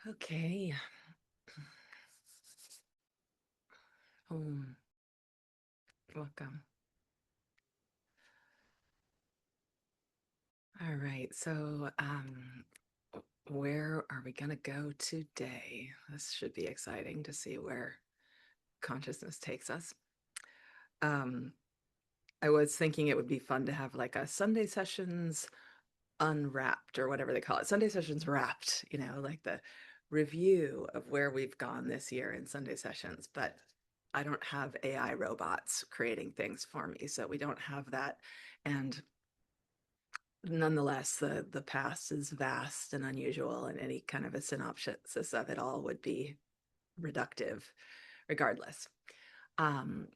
Okay. Welcome. All right. Where are we going to go today? This should be exciting to see where consciousness takes us. Um, I was thinking it would be fun to have like a Sunday sessions unwrapped or whatever they call it. Sunday sessions wrapped, like the review of where we've gone this year in Sunday sessions. But I don't have AI robots creating things for me. So we don't have that. And nonetheless, the past is vast and unusual, and any kind of a synopsis of it all would be reductive, regardless. Um,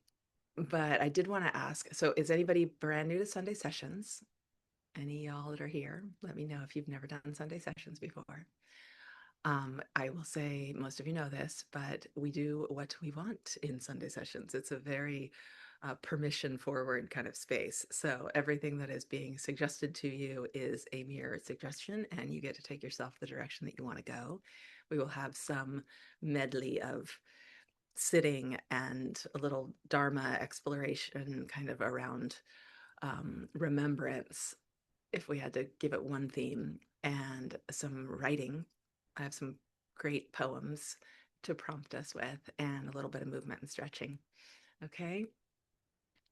but I did want to ask, so is anybody brand new to Sunday sessions? Any y'all that are here, let me know if you've never done Sunday sessions before. I will say most of you know this, but we do what we want in Sunday sessions. It's a very permission forward kind of space. So everything that is being suggested to you is a mere suggestion, and you get to take yourself the direction that you want to go. We will have some medley of sitting and a little Dharma exploration kind of around remembrance, if we had to give it one theme, and some writing. I have some great poems to prompt us with, and a little bit of movement and stretching. Okay.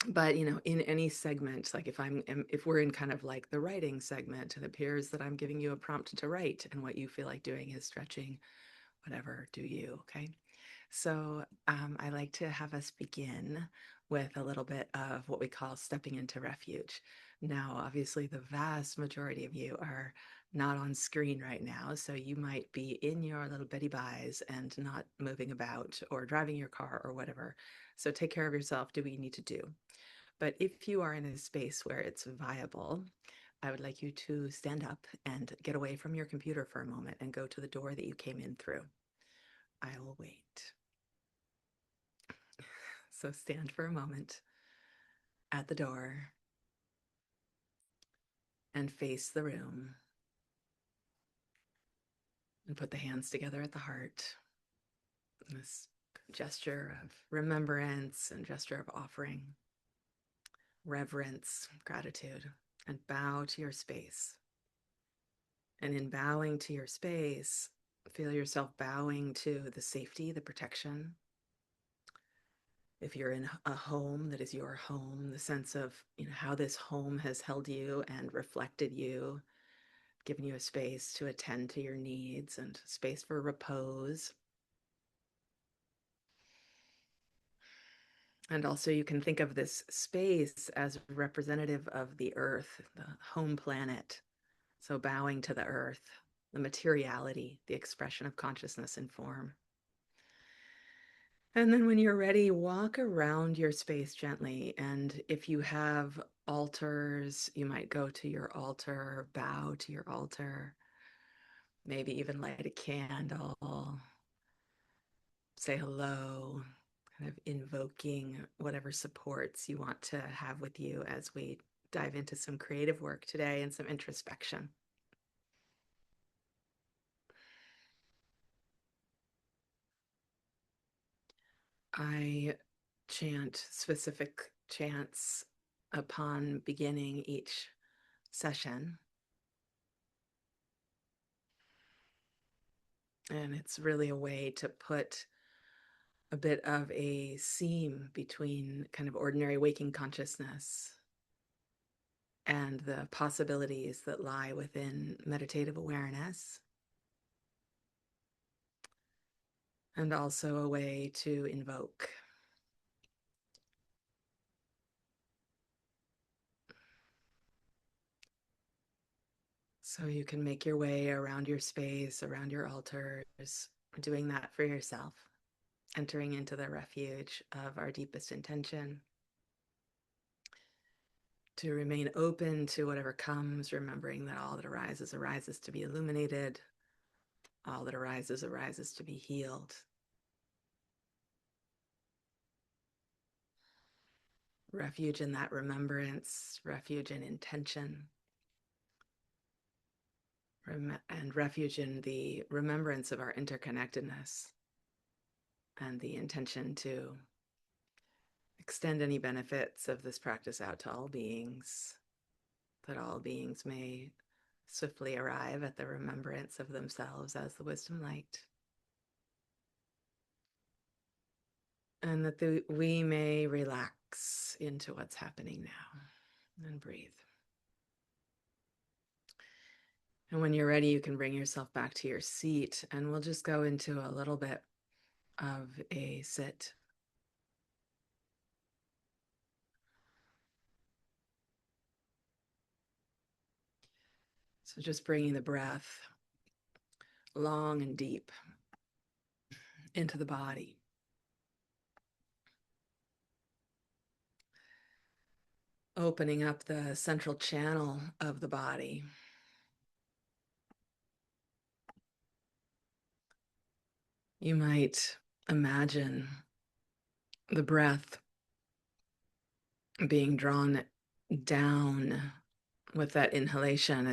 But in any segment, like if we're in kind of like the writing segment, it appears that I'm giving you a prompt to write, and what you feel like doing is stretching, whatever, do you. Okay. So I like to have us begin with a little bit of what we call stepping into refuge. Now, obviously, the vast majority of you are not on screen right now, so you might be in your little Betty Buys and not moving about or driving your car or whatever. So take care of yourself, do what you need to do. But if you are in a space where it's viable, I would like you to stand up and get away from your computer for a moment and go to the door that you came in through. I will wait. So stand for a moment at the door and face the room and put the hands together at the heart. This gesture of remembrance and gesture of offering, reverence, gratitude, and bow to your space. And in bowing to your space, feel yourself bowing to the safety, the protection. If you're in a home that is your home, the sense of how this home has held you and reflected you, given you a space to attend to your needs and space for repose. And also, you can think of this space as representative of the earth, the home planet. So, bowing to the earth, the materiality, the expression of consciousness in form. And then, when you're ready, walk around your space gently. And if you have altars, you might go to your altar, bow to your altar, maybe even light a candle, say hello, kind of invoking whatever supports you want to have with you as we dive into some creative work today and some introspection. I chant specific chants upon beginning each session. And it's really a way to put a bit of a seam between kind of ordinary waking consciousness and the possibilities that lie within meditative awareness, and also a way to invoke. So you can make your way around your space, around your altars, doing that for yourself, entering into the refuge of our deepest intention, to remain open to whatever comes, remembering that all that arises arises to be illuminated, all that arises arises to be healed. Refuge in that remembrance, refuge in intention. and refuge in the remembrance of our interconnectedness and the intention to extend any benefits of this practice out to all beings, that all beings may swiftly arrive at the remembrance of themselves as the wisdom light, and that we may relax into what's happening now and breathe. And when you're ready, you can bring yourself back to your seat, and we'll just go into a little bit of a sit. So just bringing the breath long and deep into the body. Opening up the central channel of the body. You might imagine the breath being drawn down with that inhalation,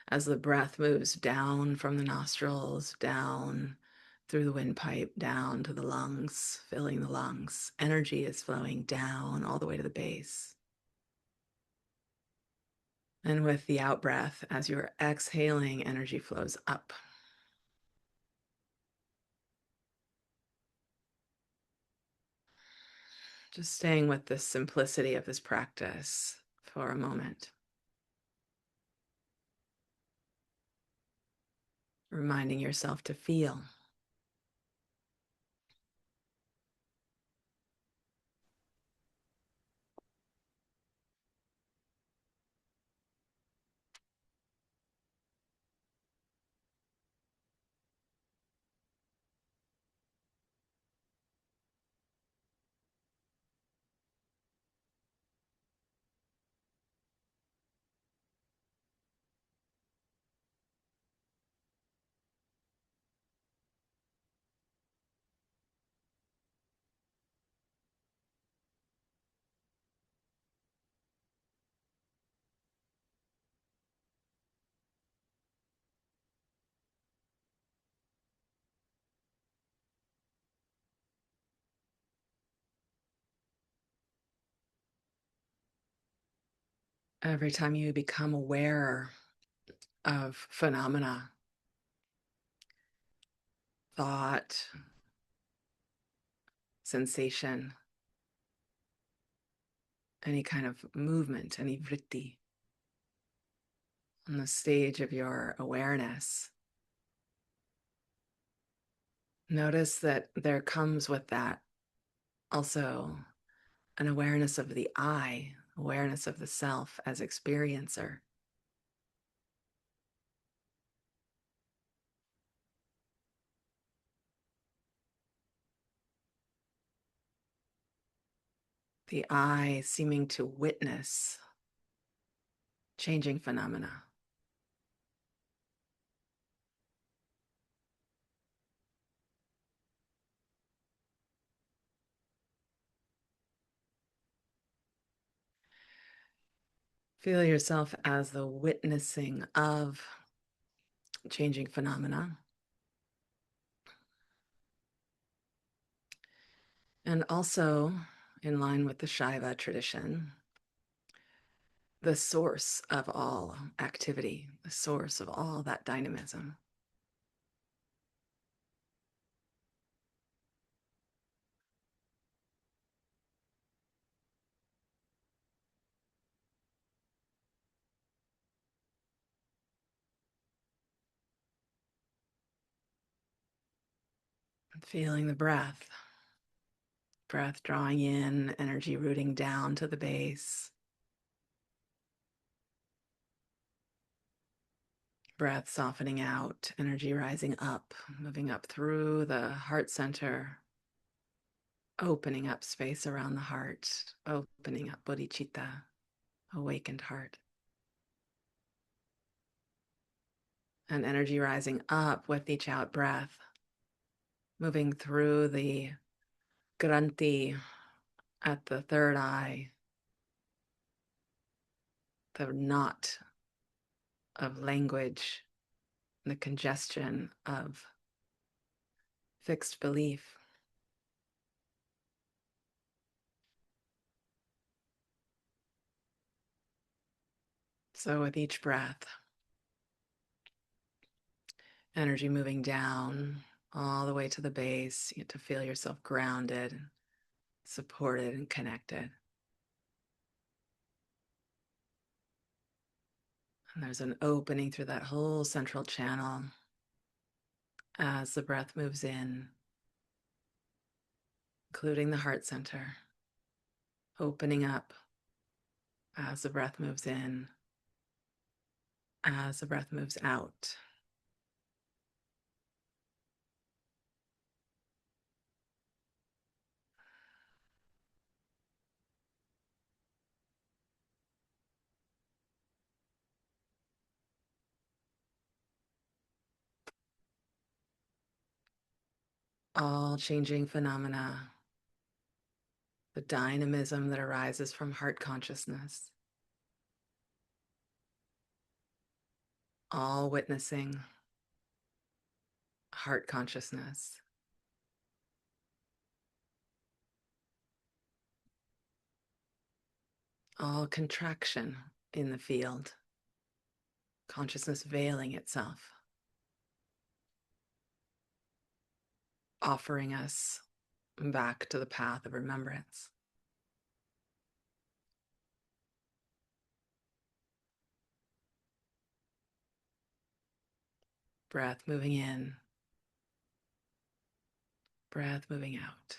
as the breath moves down from the nostrils, down through the windpipe, down to the lungs, filling the lungs. Energy is flowing down all the way to the base. And with the out breath, as you're exhaling, energy flows up. Just staying with the simplicity of this practice for a moment. Reminding yourself to feel. Every time you become aware of phenomena, thought, sensation, any kind of movement, any vritti on the stage of your awareness, notice that there comes with that also an awareness of the I, awareness of the self as experiencer. The I seeming to witness changing phenomena. Feel yourself as the witnessing of changing phenomena. And also, in line with the Shaiva tradition, the source of all activity, the source of all that dynamism. Feeling the breath, breath drawing in, energy rooting down to the base. Breath softening out, energy rising up, moving up through the heart center, opening up space around the heart, opening up bodhicitta, awakened heart. And energy rising up with each out breath, moving through the granthi at the third eye, the knot of language the congestion of fixed belief. So with each breath, energy moving down all the way to the base, you get to feel yourself grounded, supported, and connected. And there's an opening through that whole central channel as the breath moves in, including the heart center, opening up as the breath moves in, as the breath moves out. All changing phenomena, the dynamism that arises from heart consciousness, all witnessing heart consciousness. All contraction in the field, consciousness veiling itself, offering us back to the path of remembrance. Breath moving in, breath moving out.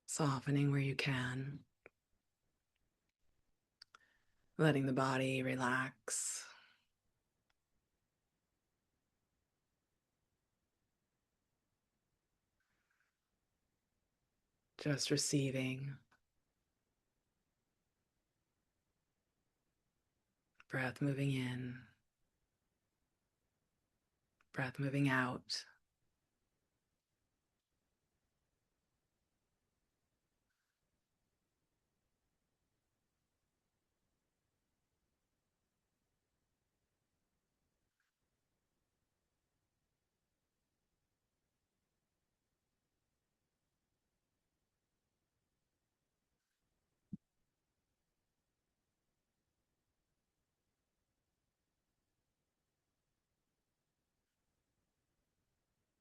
Softening where you can, letting the body relax. Just receiving, breath moving in, breath moving out.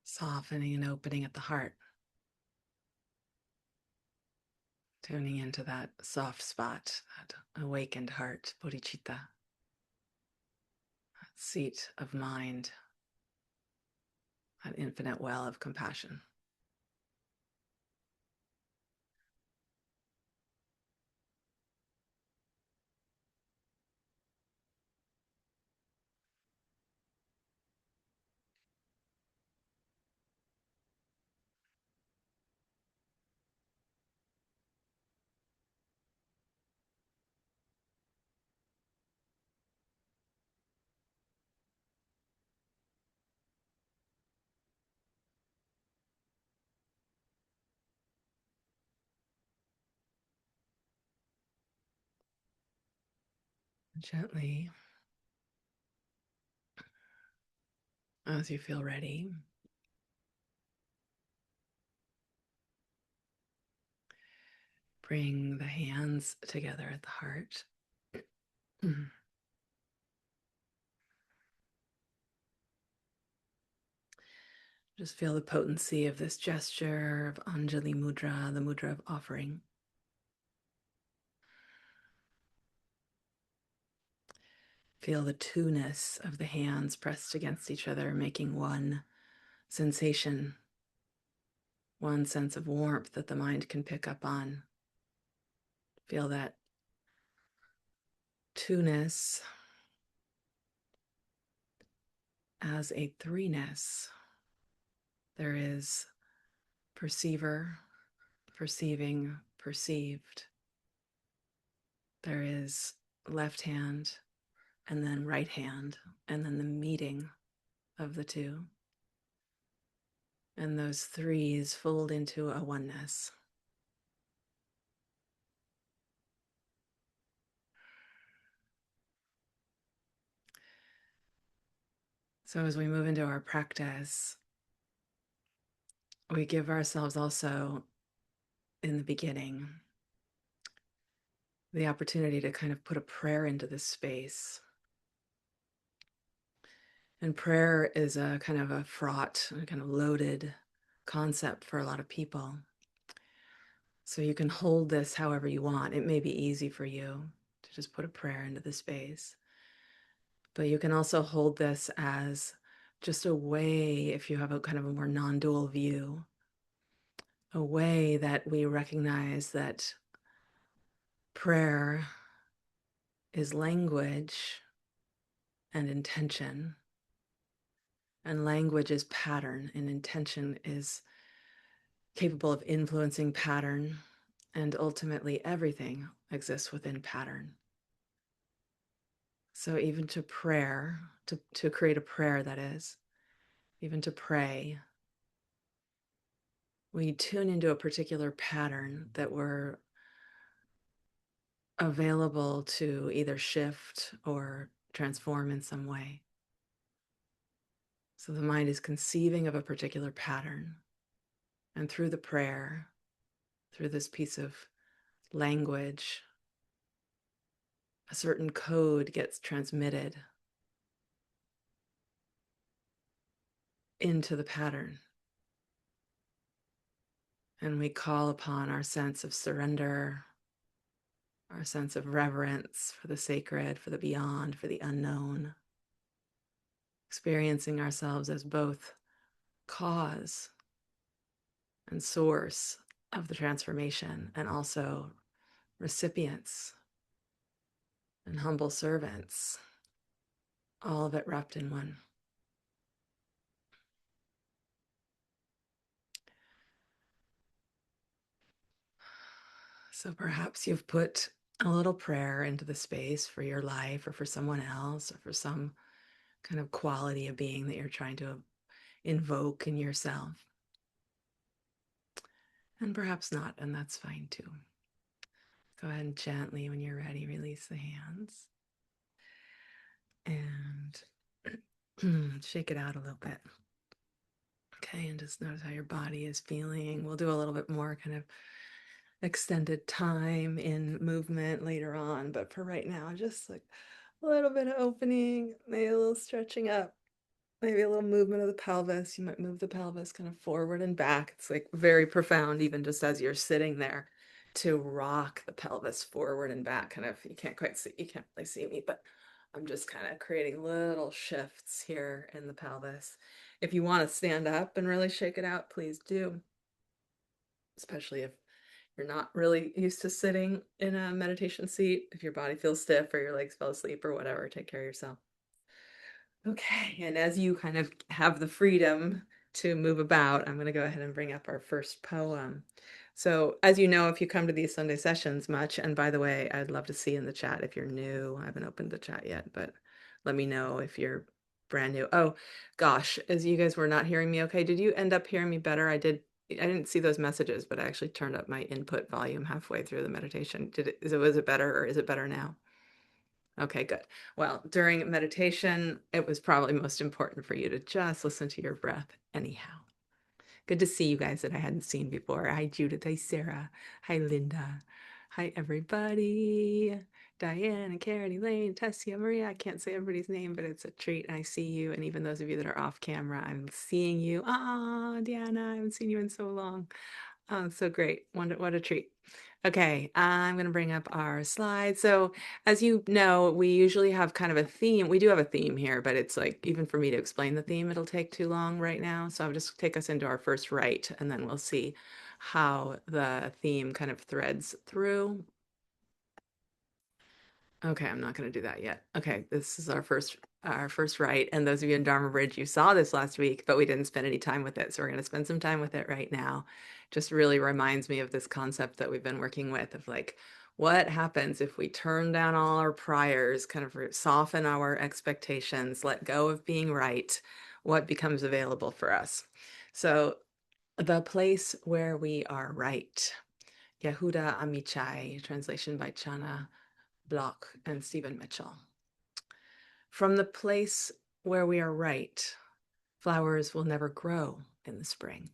Softening and opening at the heart, tuning into that soft spot, that awakened heart, bodhicitta, that seat of mind, that infinite well of compassion. Gently As you feel ready, bring the hands together at the heart. Just feel the potency of this gesture of Anjali Mudra, the mudra of offering. Feel the two-ness of the hands pressed against each other, making one sensation, one sense of warmth that the mind can pick up on. Feel that two-ness as a three-ness. There is perceiver, perceiving, perceived. There is left hand and then right hand, and then the meeting of the two. And those threes fold into a oneness. So as we move into our practice, we give ourselves also in the beginning the opportunity to kind of put a prayer into this space. And prayer is a kind of a fraught, a kind of loaded concept for a lot of people. So you can hold this however you want. It may be easy for you to just put a prayer into the space. But you can also hold this as just a way, if you have a kind of a more non-dual view, a way that we recognize that prayer is language and intention. And language is pattern, and intention is capable of influencing pattern. And ultimately, everything exists within pattern. So even to prayer, to create a prayer, that is, even to pray, we tune into a particular pattern that we're available to either shift or transform in some way. So the mind is conceiving of a particular pattern. And through the prayer, through this piece of language, a certain code gets transmitted into the pattern. And we call upon our sense of surrender, our sense of reverence for the sacred, for the beyond, for the unknown, experiencing ourselves as both cause and source of the transformation, and also recipients and humble servants, all of it wrapped in one. So perhaps you've put a little prayer into the space for your life or for someone else or for some kind of quality of being that you're trying to invoke in yourself. And perhaps not, and that's fine too. Go ahead and gently, when you're ready, release the hands and shake it out a little bit. Okay, and just notice how your body is feeling. We'll do a little bit more kind of extended time in movement later on, but for right now, just like a little bit of opening, maybe a little stretching up, maybe a little movement of the pelvis. You might move the pelvis kind of forward and back. It's like very profound, even just as you're sitting there, to rock the pelvis forward and back. Kind of, you can't quite see, you can't really see me, but I'm just kind of creating little shifts here in the pelvis. If you want to stand up and really shake it out, please do, especially if you're not really used to sitting in a meditation seat. If your body feels stiff or your legs fell asleep or whatever, take care of yourself. Okay, and as you kind of have the freedom to move about, I'm going to go ahead and bring up our first poem. So, as you know, if you come to these Sunday sessions much, and by the way, I'd love to see in the chat if you're new. I haven't opened the chat yet, but let me know if you're brand new. Oh, gosh, as you guys were not hearing me okay, did you end up hearing me better? I didn't see those messages, but I actually turned up my input volume halfway through the meditation. Was it better, or is it better now? Okay, good. Well, during meditation, it was probably most important for you to just listen to your breath anyhow. Good to see you guys that I hadn't seen before. Hi, Judith. Hi, Sarah. Hi, Linda. Hi, everybody. Diane and Karen, Elaine, Tessia, Maria. I can't say everybody's name, but it's a treat. I see you. And even those of you that are off camera, I'm seeing you. Ah, Deanna, I haven't seen you in so long. Oh, so great. What a treat. Okay, I'm going to bring up our slides. So, as you know, we usually have kind of a theme. We do have a theme here, but it's like, even for me to explain the theme, it'll take too long right now. So I'll just take us into our first right, and then we'll see how the theme kind of threads through. Okay, I'm not going to do that yet. Okay, this is our first right. And those of you in Dharma Bridge, you saw this last week, but we didn't spend any time with it. So we're going to spend some time with it right now. Just really reminds me of this concept that we've been working with of like, what happens if we turn down all our priors, kind of soften our expectations, let go of being right? What becomes available for us? So the place where we are right. Yehuda Amichai, translation by Chana Block and Stephen Mitchell. From the place where we are right, flowers will never grow in the spring.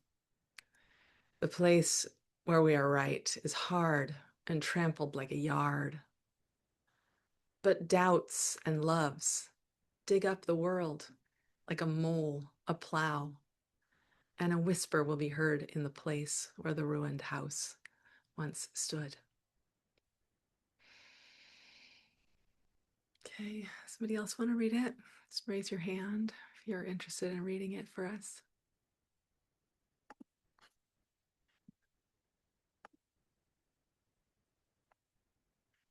The place where we are right is hard and trampled like a yard. But doubts and loves dig up the world like a mole, a plow, and a whisper will be heard in the place where the ruined house once stood. Okay, somebody else want to read it? Just raise your hand if you're interested in reading it for us.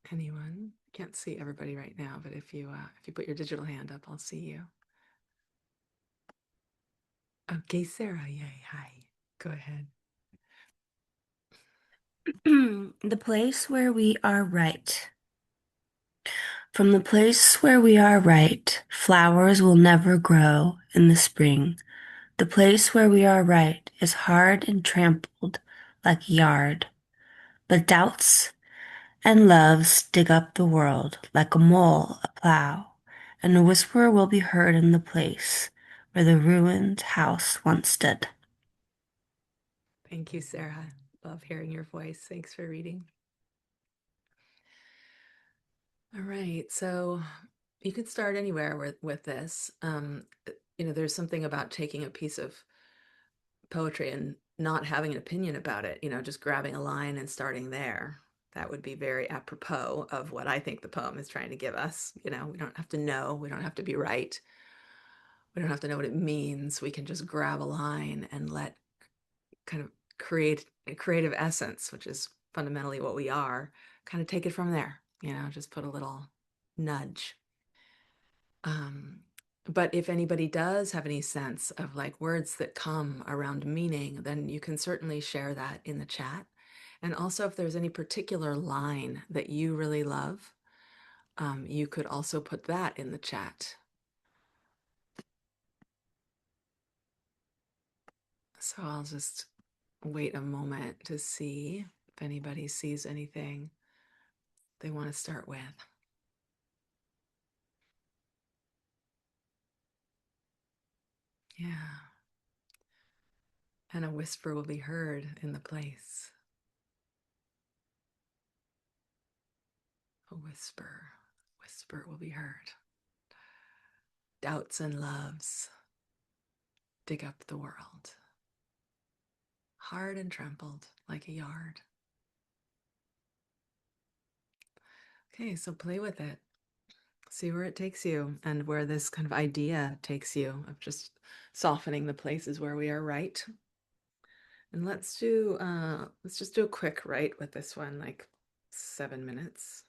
Anyone? Can't see everybody right now, but if you put your digital hand up, I'll see you. Okay, Sarah, yay, hi. Go ahead. The place where we are right. From the place where we are right, flowers will never grow in the spring. The place where we are right is hard and trampled like a yard. But doubts and loves dig up the world like a mole, a plow, and a whisper will be heard in the place where the ruined house once stood. Thank you, Sarah. Love hearing your voice. Thanks for reading. All right, so you could start anywhere with this. There's something about taking a piece of poetry and not having an opinion about it, just grabbing a line and starting there. That would be very apropos of what I think the poem is trying to give us. We don't have to know, we don't have to be right. We don't have to know what it means. We can just grab a line and let kind of create a creative essence, which is fundamentally what we are, kind of take it from there, just put a little nudge. But if anybody does have any sense of like words that come around meaning, then you can certainly share that in the chat. And also, if there's any particular line that you really love, you could also put that in the chat. So I'll just wait a moment to see if anybody sees anything they want to start with. Yeah. And a whisper will be heard in the place. A whisper will be heard. Doubts and loves dig up the world, hard and trampled like a yard. Okay, so play with it. See where it takes you and where this kind of idea takes you of just softening the places where we are right. And let's just do a quick right with this one, like 7 minutes.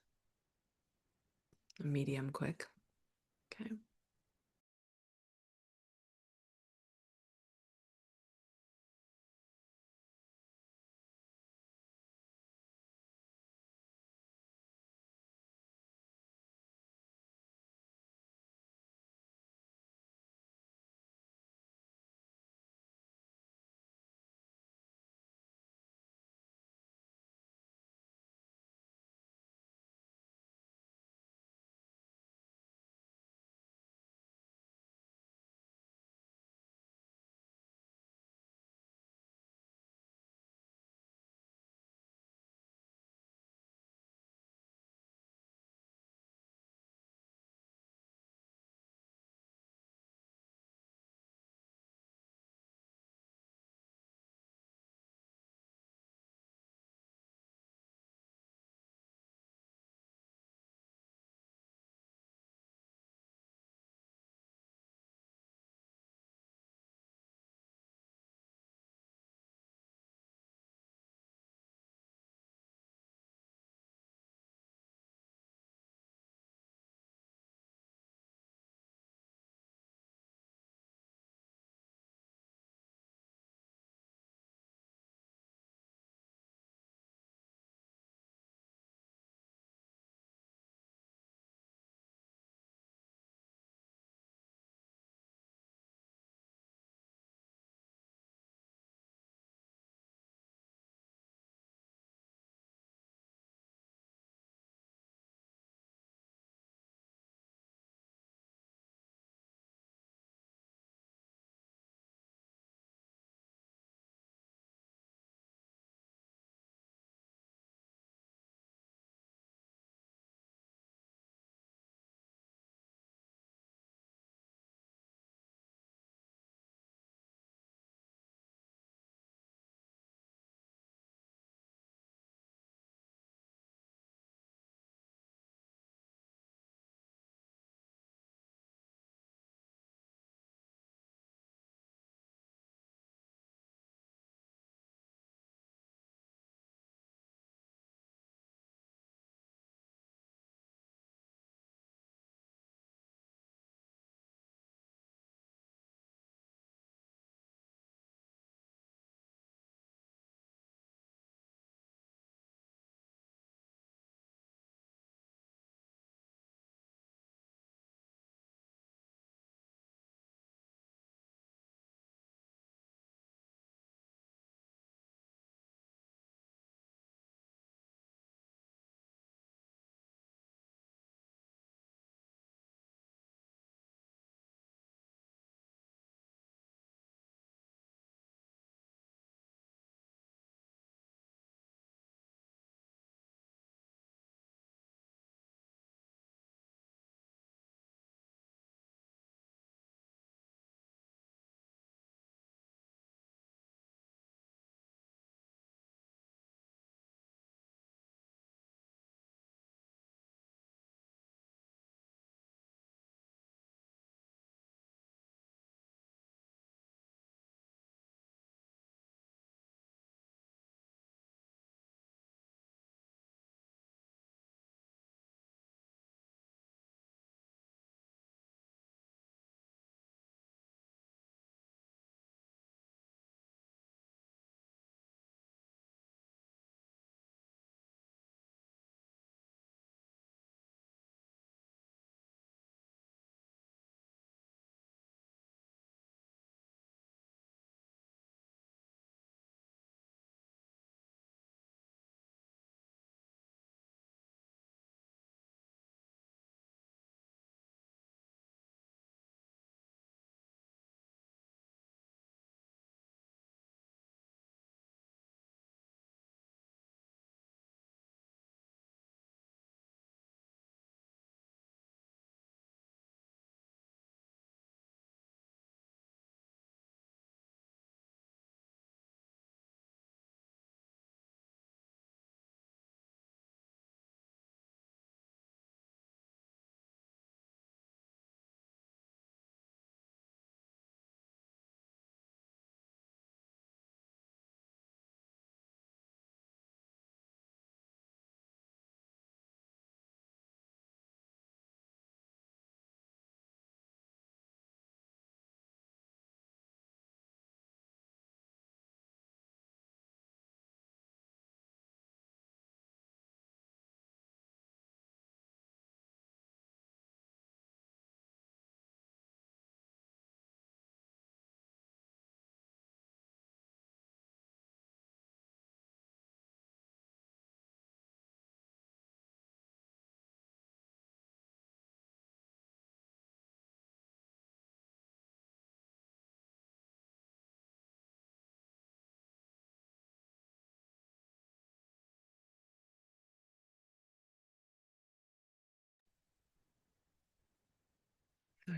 Medium quick. Okay.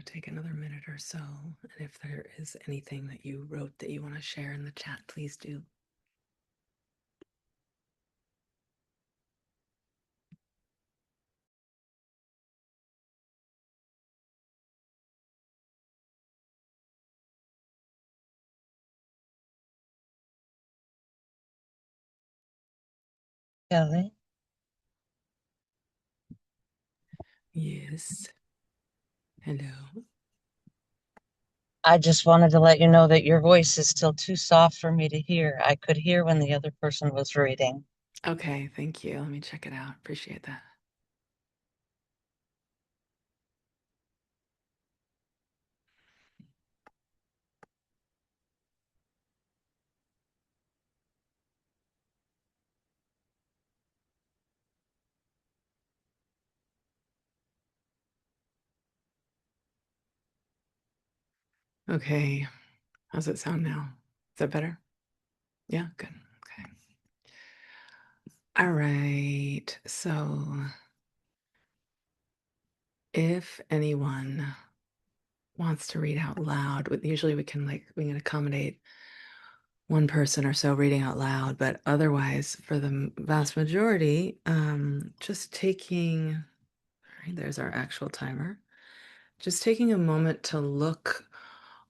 take another minute or so. And if there is anything that you wrote that you want to share in the chat, please do. Kelly, Yes. Hello. I just wanted to let you know that your voice is still too soft for me to hear. I could hear when the other person was reading. Okay, thank you. Let me check it out. Appreciate that. Okay. How's it sound now? Is that better? Yeah, good. Okay. All right. So if anyone wants to read out loud, usually we can accommodate one person or so reading out loud, but otherwise, for the vast majority, just taking, there's our actual timer, just taking a moment to look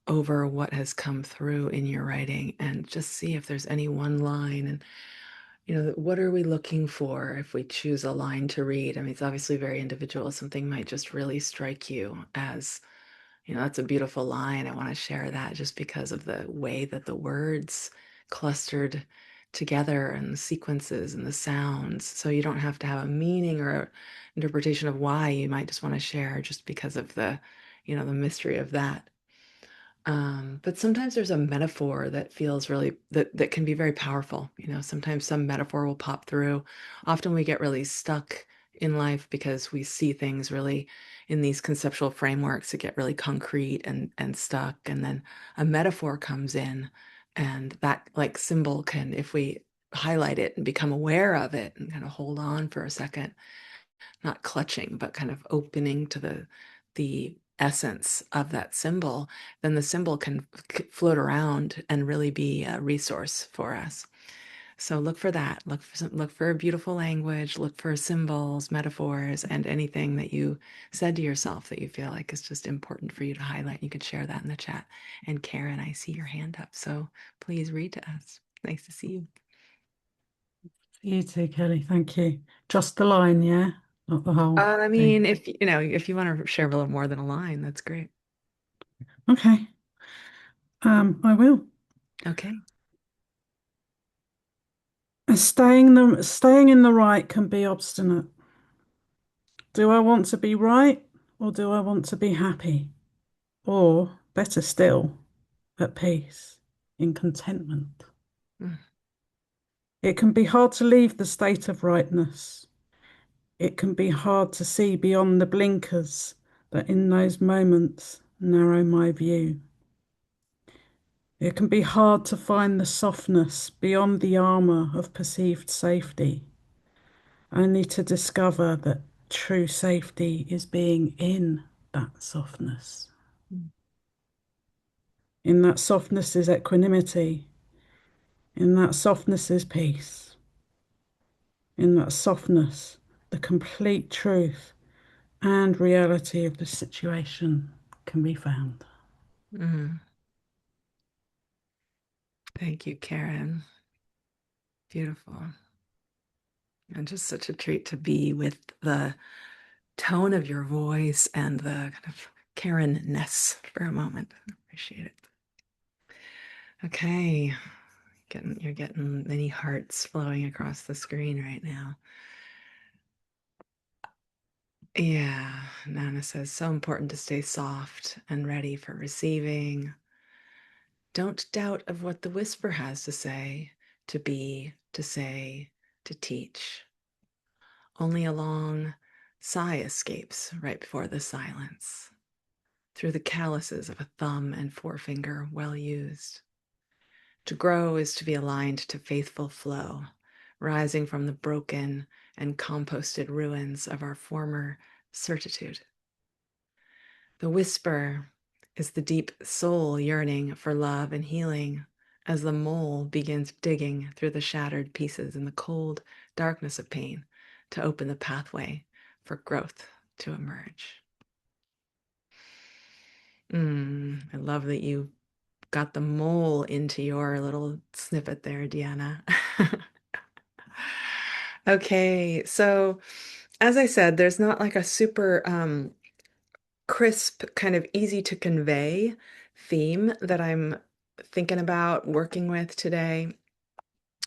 over what has come through in your writing and just see if there's any one line and what are we looking for if we choose a line to read. I mean, it's obviously very individual. Something might just really strike you as, that's a beautiful line. I want to share that just because of the way that the words clustered together and the sequences and the sounds. So you don't have to have a meaning or interpretation of why. You might just want to share just because of the mystery of that. But sometimes there's a metaphor that feels really that can be very powerful. Sometimes some metaphor will pop through. Often we get really stuck in life because we see things really in these conceptual frameworks that get really concrete and stuck. And then a metaphor comes in, and that like symbol can, if we highlight it and become aware of it and kind of hold on for a second, not clutching, but kind of opening to the essence of that symbol, then the symbol can float around and really be a resource for us. So look for that. Look for beautiful language. Look for symbols, metaphors, and anything that you said to yourself that you feel like is just important for you to highlight. You could share that in the chat. And Karen, I see your hand up, so please read to us. Nice to see you. You too, Kelly. Thank you. Just the line, yeah? Not the whole I thing. mean, if you want to share a little more than a line, that's great. Okay. I will. Okay. Staying in the right can be obstinate. Do I want to be right or do I want to be happy? Or, better still, at peace, in contentment. Mm. It can be hard to leave the state of rightness. It can be hard to see beyond the blinkers that in those moments narrow my view. It can be hard to find the softness beyond the armour of perceived safety, only to discover that true safety is being in that softness. In that softness is equanimity. In that softness is peace. In that softness, the complete truth and reality of the situation can be found. Mm. Thank you, Karen. Beautiful. And just such a treat to be with the tone of your voice and the kind of Karen-ness for a moment. Appreciate it. Okay. You're getting many hearts flowing across the screen right now. Yeah, Nana says, so important to stay soft and ready for receiving. Don't doubt of what the whisper has to say, to be, to say, to teach. Only a long sigh escapes right before the silence, through the calluses of a thumb and forefinger well used. To grow is to be aligned to faithful flow, rising from the broken and composted ruins of our former certitude. The whisper is the deep soul yearning for love and healing as the mole begins digging through the shattered pieces in the cold darkness of pain to open the pathway for growth to emerge. I love that you got the mole into your little snippet there, Deanna. Okay, so as I said, there's not like a super crisp, kind of easy to convey theme that I'm thinking about working with today.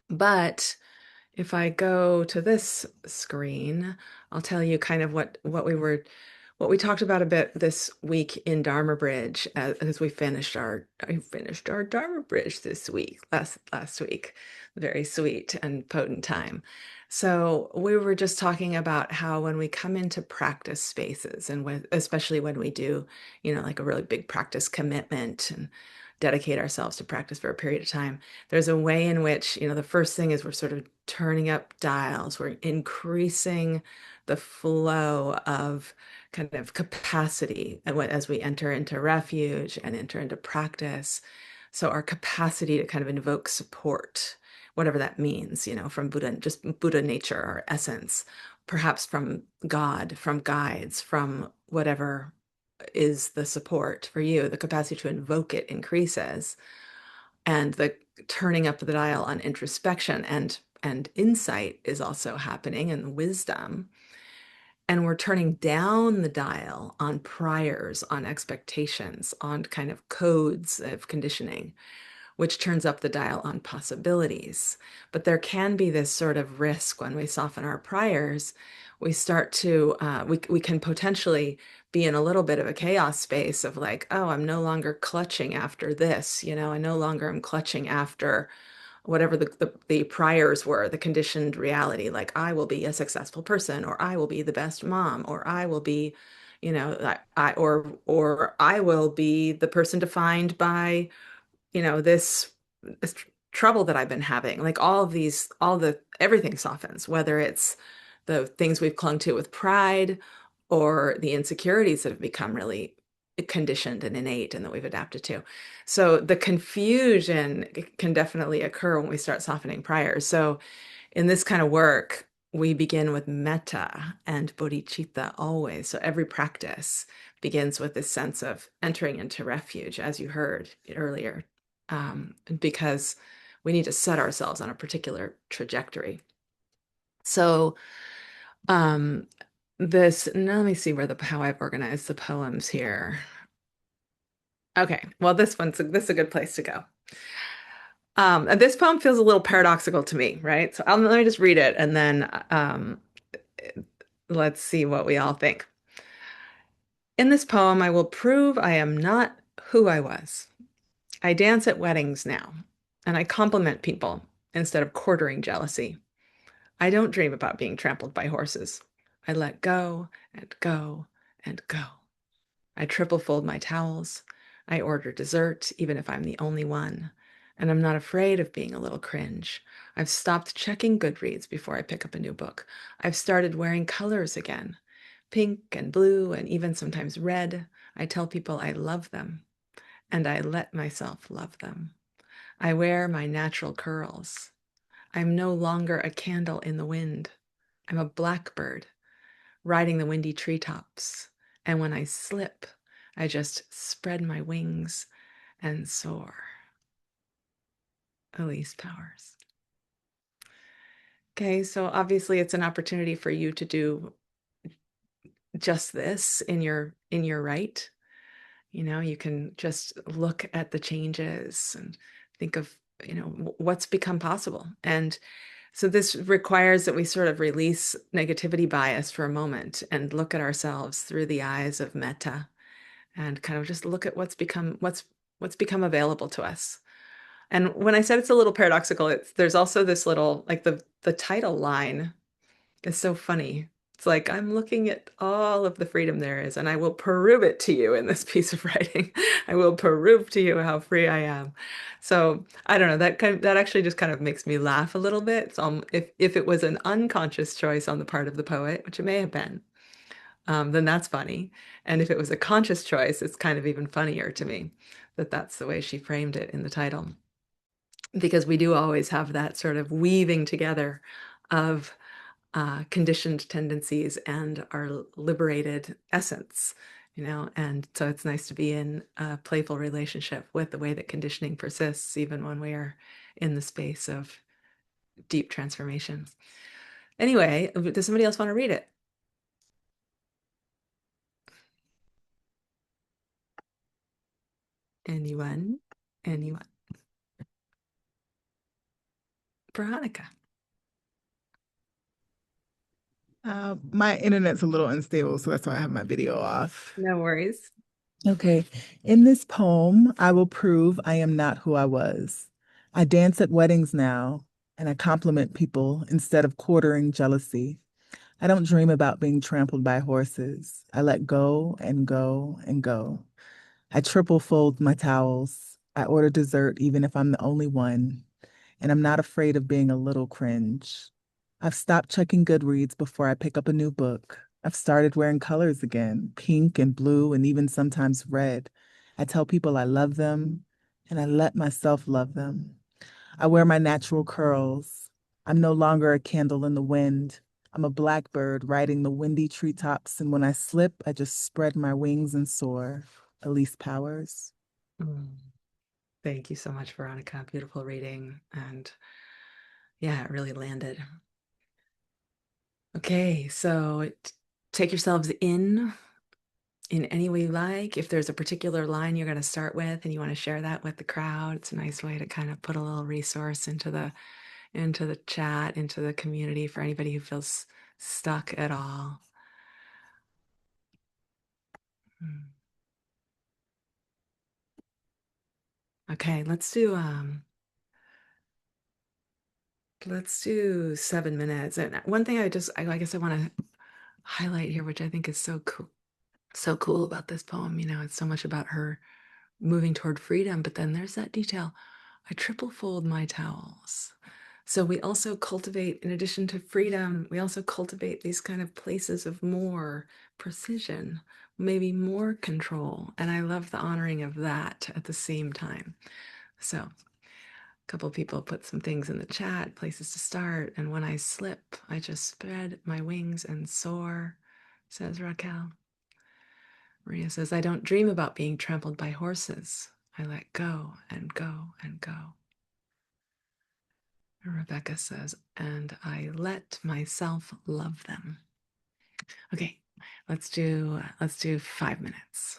But if I go to this screen, I'll tell you kind of what we talked about a bit this week in Dharma Bridge as I finished our Dharma Bridge this week, last week. Very sweet and potent time. So we were just talking about how when we come into practice spaces and especially when we do, like a really big practice commitment and dedicate ourselves to practice for a period of time, there's a way in which, the first thing is we're sort of turning up dials, we're increasing the flow of kind of capacity as we enter into refuge and enter into practice. So our capacity to kind of invoke support, whatever that means, from Buddha, just Buddha nature or essence, perhaps from God, from guides, from whatever is the support for you, the capacity to invoke it increases. And the turning up the dial on introspection and insight is also happening, and wisdom. And we're turning down the dial on priors, on expectations, on kind of codes of conditioning, which turns up the dial on possibilities. But there can be this sort of risk when we soften our priors. We start to, we can potentially be in a little bit of a chaos space of like, oh, I'm no longer clutching after this, I no longer am clutching after whatever the priors were, the conditioned reality, like I will be a successful person, or I will be the best mom, or I will be, or I will be the person defined by, this trouble that I've been having. Like everything softens, whether it's the things we've clung to with pride or the insecurities that have become really conditioned and innate and that we've adapted to. So the confusion can definitely occur when we start softening priors. So in this kind of work, we begin with metta and bodhicitta always. So every practice begins with this sense of entering into refuge, as you heard earlier, because we need to set ourselves on a particular trajectory. So now let me see how I've organized the poems here. Okay, well, this is a good place to go. This poem feels a little paradoxical to me, right? So let me just read it and then let's see what we all think. In this poem, I will prove I am not who I was. I dance at weddings now, and I compliment people instead of quartering jealousy. I don't dream about being trampled by horses. I let go and go and go. I triple fold my towels. I order dessert, even if I'm the only one. And I'm not afraid of being a little cringe. I've stopped checking Goodreads before I pick up a new book. I've started wearing colors again. Pink and blue and even sometimes red. I tell people I love them. And I let myself love them. I wear my natural curls. I'm no longer a candle in the wind. I'm a blackbird riding the windy treetops. And when I slip, I just spread my wings and soar. Elise Powers. Okay, so obviously it's an opportunity for you to do just this in your right. You can just look at the changes and think of, what's become possible. And so this requires that we sort of release negativity bias for a moment and look at ourselves through the eyes of metta and kind of just look at what's become available to us. And when I said it's a little paradoxical, there's also this little, like the title line is so funny. It's like, I'm looking at all of the freedom there is, and I will prove it to you in this piece of writing. I will prove to you how free I am. So I don't know, that actually just kind of makes me laugh a little bit. So if it was an unconscious choice on the part of the poet, which it may have been, then that's funny. And if it was a conscious choice, it's kind of even funnier to me that that's the way she framed it in the title. Because we do always have that sort of weaving together of conditioned tendencies and our liberated essence, and so it's nice to be in a playful relationship with the way that conditioning persists, even when we are in the space of deep transformation. Anyway, does somebody else want to read it? Anyone? Anyone? Veronica. My internet's a little unstable, so that's why I have my video off. No worries. Okay. In this poem, I will prove I am not who I was. I dance at weddings now, and I compliment people instead of quartering jealousy. I don't dream about being trampled by horses. I let go and go and go. I triple fold my towels. I order dessert even if I'm the only one. And I'm not afraid of being a little cringe. I've stopped checking Goodreads before I pick up a new book. I've started wearing colors again, pink and blue and even sometimes red. I tell people I love them and I let myself love them. I wear my natural curls. I'm no longer a candle in the wind. I'm a blackbird riding the windy treetops, and when I slip, I just spread my wings and soar. Elise Powers. Thank you so much, Veronica. Beautiful reading. And yeah, it really landed. Okay, so take yourselves in any way you like. If there's a particular line you're going to start with and you want to share that with the crowd, it's a nice way to kind of put a little resource into the chat, into the community for anybody who feels stuck at all. Okay, let's do 7 minutes. And one thing I guess I want to highlight here, which I think is so cool about this poem, it's so much about her moving toward freedom, but then there's that detail. I triple fold my towels. So we also cultivate, in addition to freedom, we also cultivate these kind of places of more precision, maybe more control. And I love the honoring of that at the same time. So a couple of people put some things in the chat, places to start. And when I slip, I just spread my wings and soar, says Raquel. Maria says, I don't dream about being trampled by horses. I let go and go and go. And Rebecca says, and I let myself love them. Okay, let's do 5 minutes.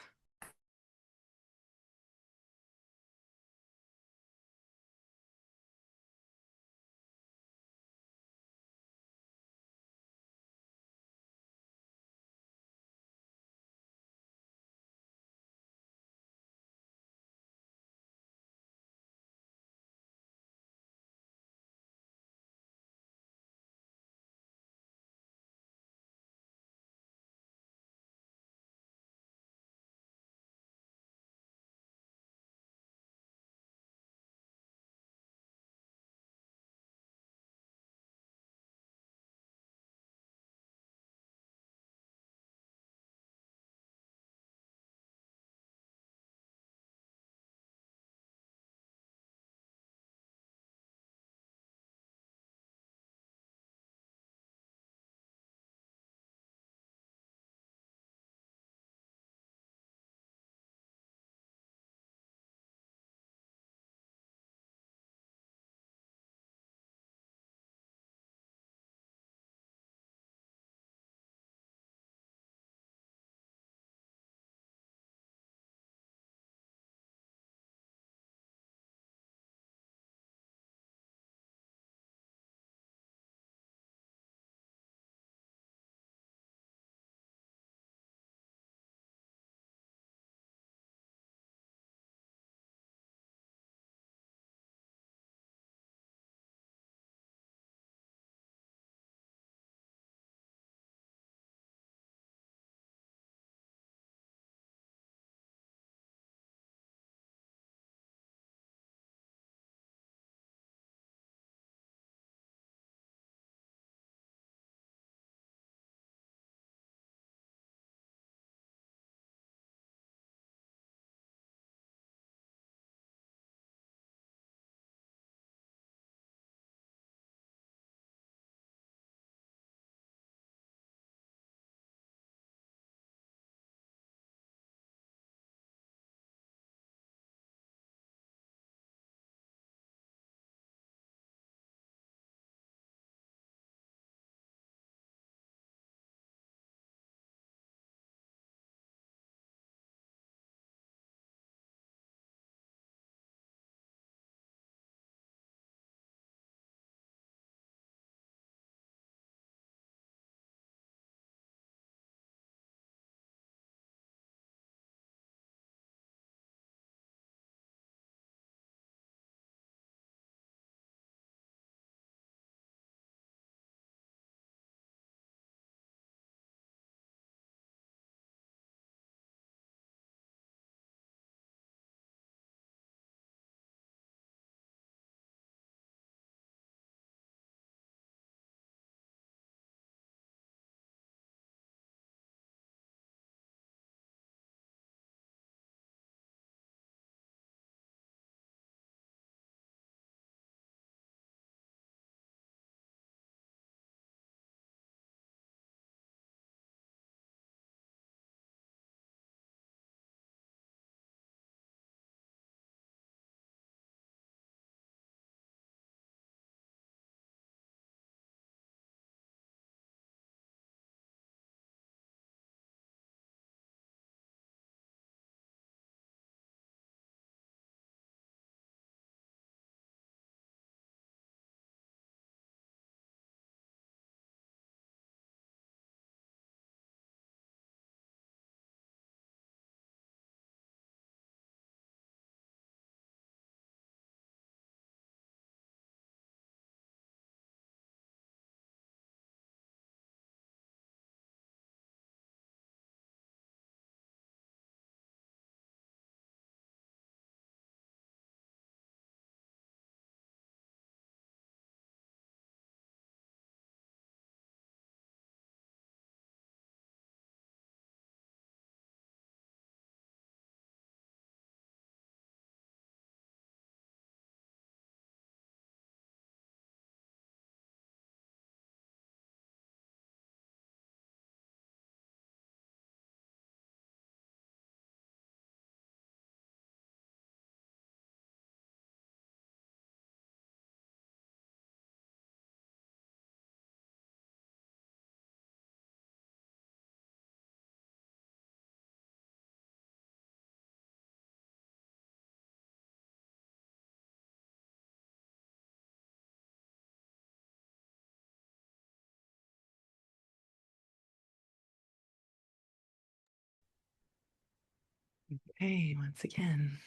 Okay, once again,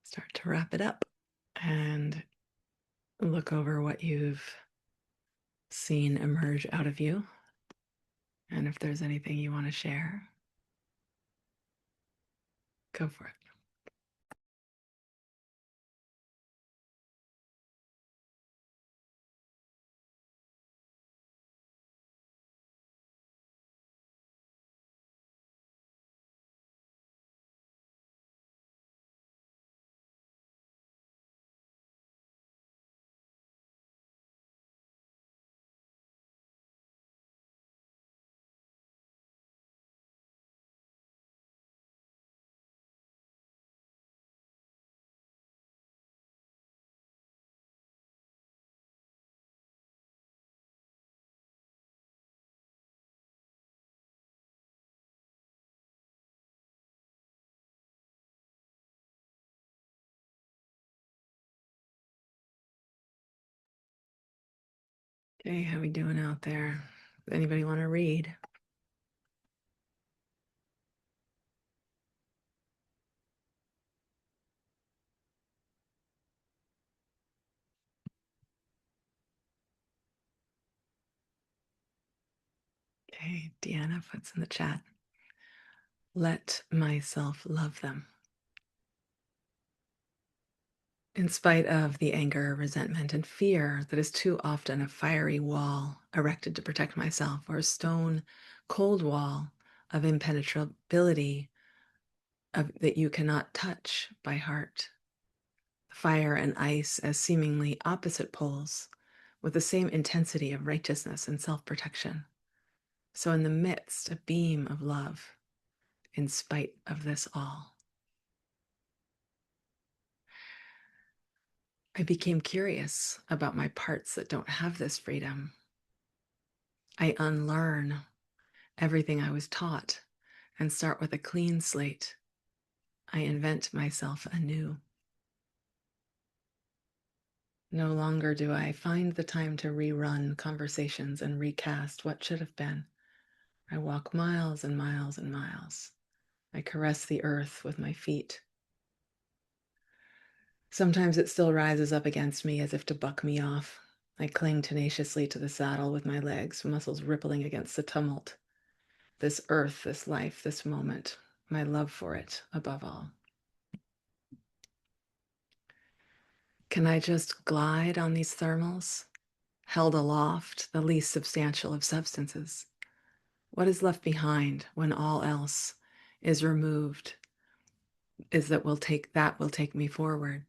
start to wrap it up and look over what you've seen emerge out of you. And if there's anything you want to share, go for it. Okay, how we doing out there? Anybody want to read? Okay, Deanna puts in the chat. Let myself love them. In spite of the anger, resentment, and fear that is too often a fiery wall erected to protect myself, or a stone cold wall of impenetrability that you cannot touch by heart. Fire and ice as seemingly opposite poles with the same intensity of righteousness and self-protection. So in the midst, a beam of love in spite of this all. I became curious about my parts that don't have this freedom. I unlearn everything I was taught and start with a clean slate. I invent myself anew. No longer do I find the time to rerun conversations and recast what should have been. I walk miles and miles and miles. I caress the earth with my feet. Sometimes it still rises up against me as if to buck me off. I cling tenaciously to the saddle with my legs, muscles rippling against the tumult. This earth, this life, this moment, my love for it above all. Can I just glide on these thermals, held aloft, the least substantial of substances? What is left behind when all else is removed is that will take me forward.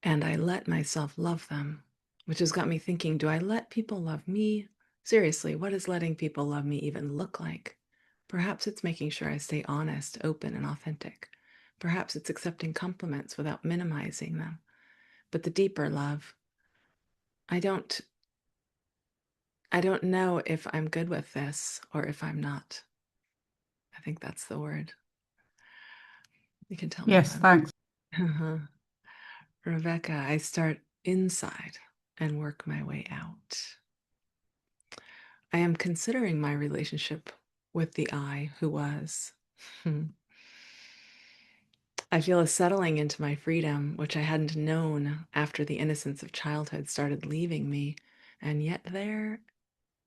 And I let myself love them, which has got me thinking, do I let people love me? Seriously, what does letting people love me even look like? Perhaps it's making sure I stay honest, open, and authentic. Perhaps it's accepting compliments without minimizing them. But the deeper love, I don't know if I'm good with this or if I'm not. I think that's the word. You can tell me. Yes, thanks. Rebecca, I start inside and work my way out. I am considering my relationship with the I who was. I feel a settling into my freedom, which I hadn't known after the innocence of childhood started leaving me, and yet there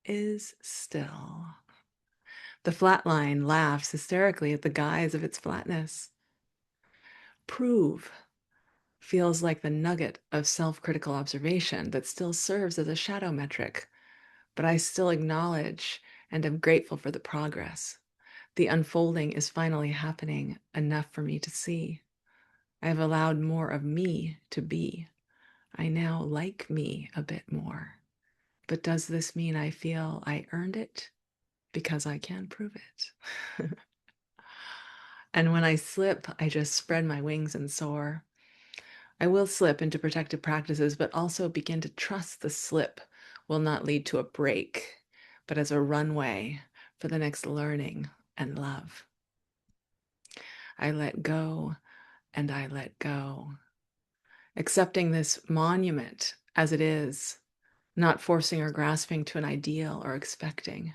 is still. The flat line laughs hysterically at the guise of its flatness. Prove feels like the nugget of self-critical observation that still serves as a shadow metric, but I still acknowledge and am grateful for the progress. The unfolding is finally happening enough for me to see. I have allowed more of me to be. I now like me a bit more. But does this mean I feel I earned it? Because I can prove it. And when I slip, I just spread my wings and soar. I will slip into protective practices, but also begin to trust the slip will not lead to a break, but as a runway for the next learning and love. I let go and I let go. Accepting this monument as it is, not forcing or grasping to an ideal or expecting.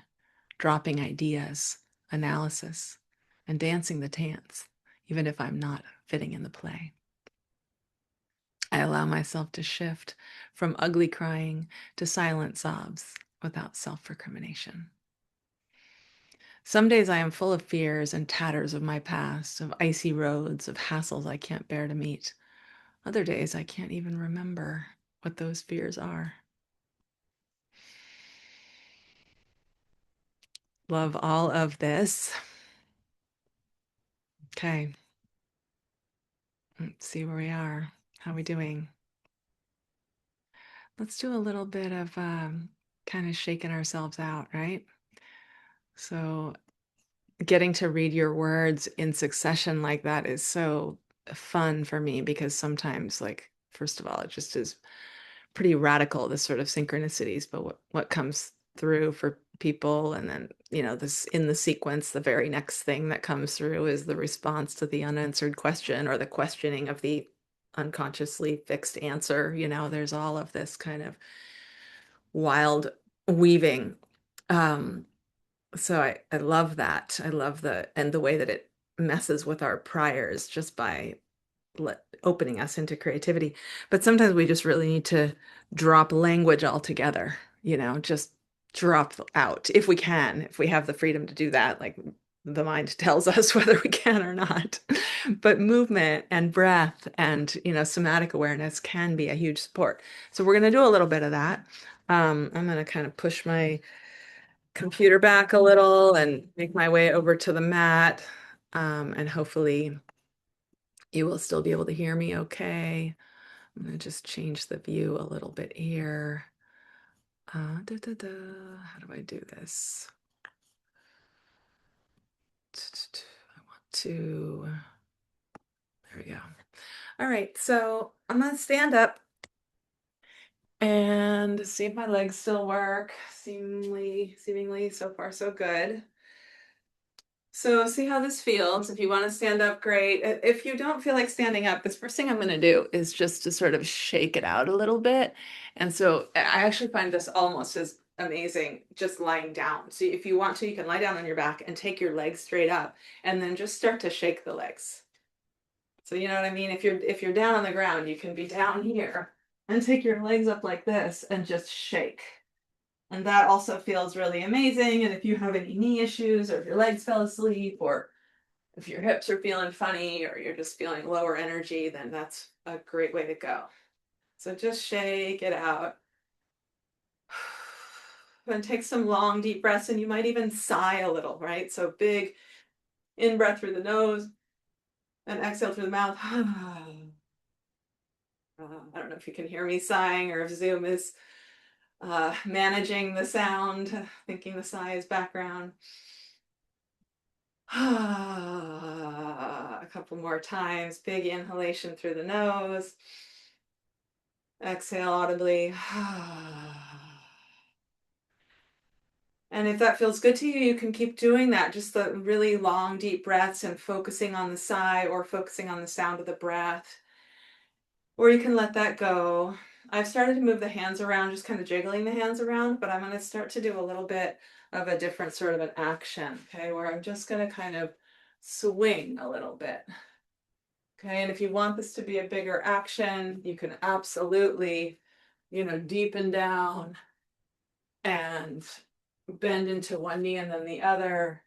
dropping ideas, analysis, and dancing the dance, even if I'm not fitting in the play. I allow myself to shift from ugly crying to silent sobs without self-recrimination. Some days I am full of fears and tatters of my past, of icy roads, of hassles I can't bear to meet. Other days I can't even remember what those fears are. Love all of this. Okay. Let's see where we are. How are we doing? Let's do a little bit of kind of shaking ourselves out, right? So getting to read your words in succession like that is so fun for me, because sometimes, like, first of all, it just is pretty radical, this sort of synchronicities, but what comes through for people, and then, you know, this in the sequence, the very next thing that comes through is the response to the unanswered question, or the questioning of the unconsciously fixed answer. You know, there's all of this kind of wild weaving. So I love that. I love the way that it messes with our priors just by opening us into creativity. But sometimes we just really need to drop language altogether, you know, just drop out if we can, if we have the freedom to do that. Like, the mind tells us whether we can or not. But movement and breath and, you know, somatic awareness can be a huge support. So we're going to do a little bit of that. I'm going to kind of push my computer back a little and make my way over to the mat. And hopefully you will still be able to hear me okay. I'm going to just change the view a little bit here. How do I do this? I want to, there we go. All right, so I'm going to stand up and see if my legs still work. Seemingly so far so good. So see how this feels. If you want to stand up, great. If you don't feel like standing up, this first thing I'm going to do is just to sort of shake it out a little bit. And so I actually find this almost as amazing just lying down. So if you want to, you can lie down on your back and take your legs straight up and then just start to shake the legs. So you know what I mean? If you're down on the ground, you can be down here and take your legs up like this and just shake. And that also feels really amazing. And if you have any knee issues, or if your legs fell asleep, or if your hips are feeling funny, or you're just feeling lower energy, then that's a great way to go. So just shake it out. And take some long, deep breaths, and you might even sigh a little, right? So big in breath through the nose and exhale through the mouth. I don't know if you can hear me sighing, or if Zoom is managing the sound, thinking the sigh is background. A couple more times. Big inhalation through the nose. Exhale audibly. And if that feels good to you, you can keep doing that. Just the really long, deep breaths and focusing on the sigh or focusing on the sound of the breath. Or you can let that go. I've started to move the hands around, just kind of jiggling the hands around, but I'm going to start to do a little bit of a different sort of an action, okay, where I'm just going to kind of swing a little bit. Okay, and if you want this to be a bigger action, you can absolutely, you know, deepen down and bend into one knee and then the other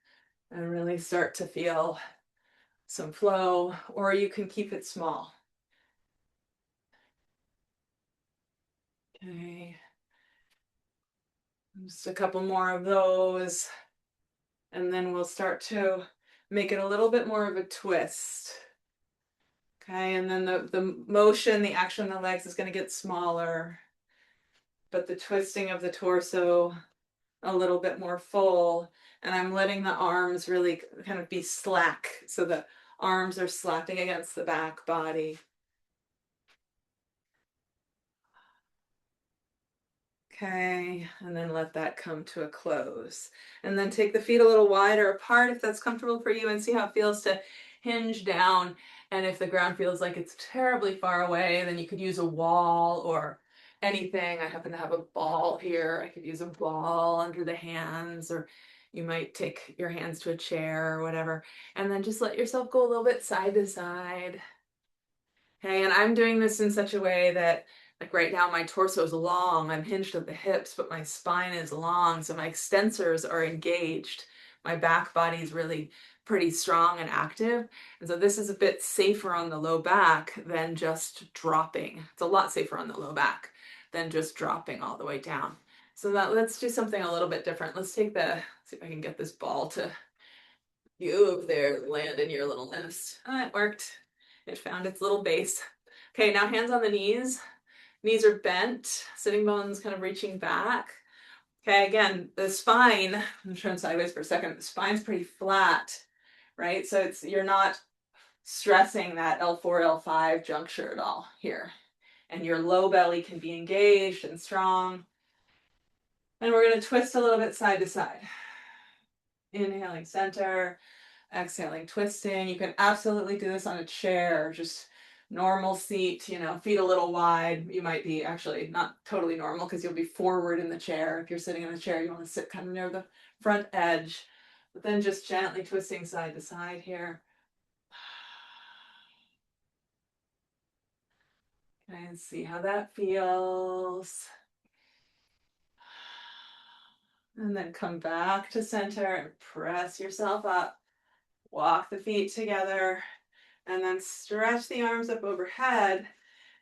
and really start to feel some flow, or you can keep it small. Okay. Just a couple more of those, and then we'll start to make it a little bit more of a twist. Okay, and then the motion, the action of the legs is going to get smaller, but the twisting of the torso a little bit more full, and I'm letting the arms really kind of be slack, so the arms are slapping against the back body. Okay, and then let that come to a close. And then take the feet a little wider apart if that's comfortable for you, and see how it feels to hinge down. And if the ground feels like it's terribly far away, then you could use a wall or anything. I happen to have a ball here. I could use a ball under the hands, or You might take your hands to a chair or whatever, and then just let yourself go a little bit side to side. Okay, and I'm doing this in such a way that, like right now, my torso is long. I'm hinged at the hips, but my spine is long, so my extensors are engaged. My back body is really pretty strong and active. And so this is a bit safer on the low back than just dropping. It's a lot safer on the low back than just dropping all the way down. So let's do something a little bit different. Let's see if I can get this ball to you over there, land in your little nest. It worked. It found its little base. Okay, now hands on the knees. Knees are bent, sitting bones kind of reaching back. Okay, again, the spine, I'm turn sideways for a second, the spine's pretty flat, right? So you're not stressing that L4, L5 juncture at all here. And your low belly can be engaged and strong. And we're going to twist a little bit side to side. Inhaling center, exhaling, twisting. You can absolutely do this on a chair, just normal seat, feet a little wide. You might be actually not totally normal because you'll be forward in the chair. If you're sitting in a chair, you want to sit kind of near the front edge, but then just gently twisting side to side here. Okay, and see how that feels. And then come back to center and press yourself up. Walk the feet together and then stretch the arms up overhead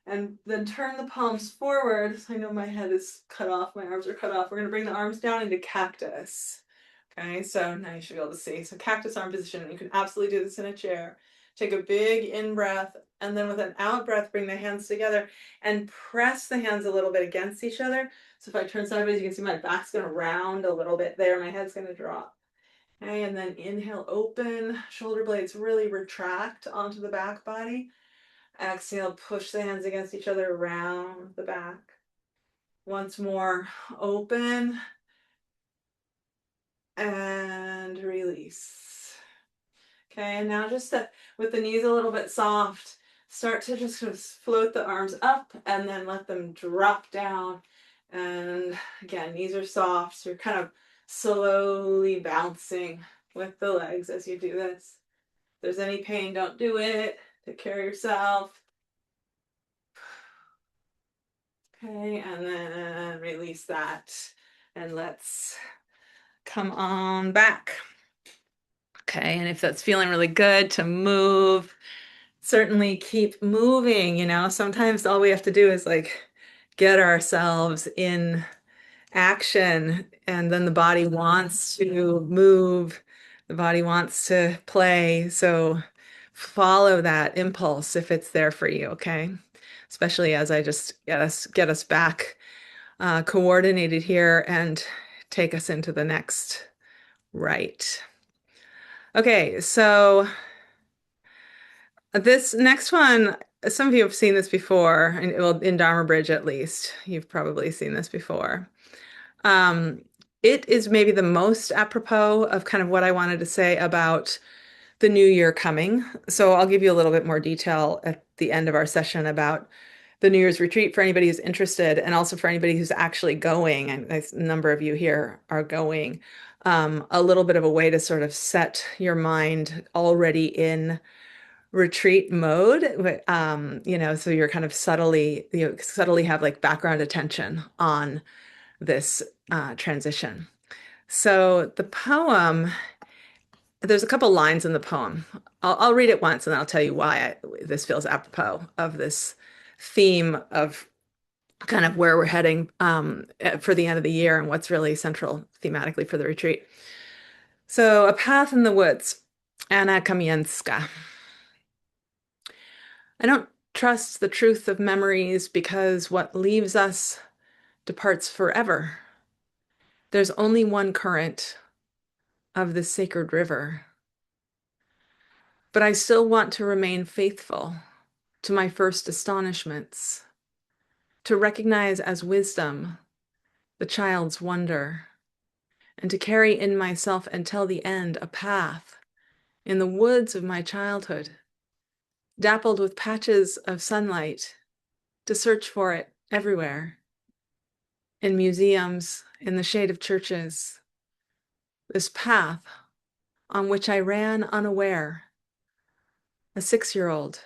and then turn the palms forward. So I know my head is cut off, my arms are cut off. We're going to bring the arms down into cactus. Okay, so now you should be able to see. So cactus arm position, and you can absolutely do this in a chair. Take a big in breath, and then with an out breath, bring the hands together and press the hands a little bit against each other. So if I turn sideways, you can see my back's going to round a little bit there. My head's going to drop. Okay, and then inhale, open, shoulder blades really retract onto the back body. Exhale, push the hands against each other around the back. Once more, open and release. Okay, and now just with the knees a little bit soft, start to just sort of float the arms up and then let them drop down. And again, knees are soft, so you're kind of slowly bouncing with the legs as you do this. If there's any pain, don't do it. Take care of yourself. Okay, and then release that. And let's come on back. Okay, and if that's feeling really good to move, certainly keep moving. Sometimes all we have to do is like get ourselves in action, and then the body wants to move, the body wants to play. So follow that impulse if it's there for you, okay? Especially as I just get us back coordinated here and take us into the next right. Okay, so this next one, some of you have seen this before, in Dharma Bridge at least, you've probably seen this before. It is maybe the most apropos of kind of what I wanted to say about the new year coming. So I'll give you a little bit more detail at the end of our session about the New Year's retreat for anybody who's interested, and also for anybody who's actually going, and a number of you here are going, a little bit of a way to sort of set your mind already in retreat mode, so you're kind of subtly have like background attention on this transition. So the poem, there's a couple lines in the poem. I'll read it once and I'll tell you why this feels apropos of this theme of kind of where we're heading for the end of the year and what's really central thematically for the retreat. So, a path in the woods, Anna Kamienska. I don't trust the truth of memories because what leaves us departs forever. There's only one current of this sacred river. But I still want to remain faithful to my first astonishments, to recognize as wisdom the child's wonder, and to carry in myself until the end a path in the woods of my childhood, dappled with patches of sunlight, to search for it everywhere, in museums, in the shade of churches, this path on which I ran unaware, a 6-year-old,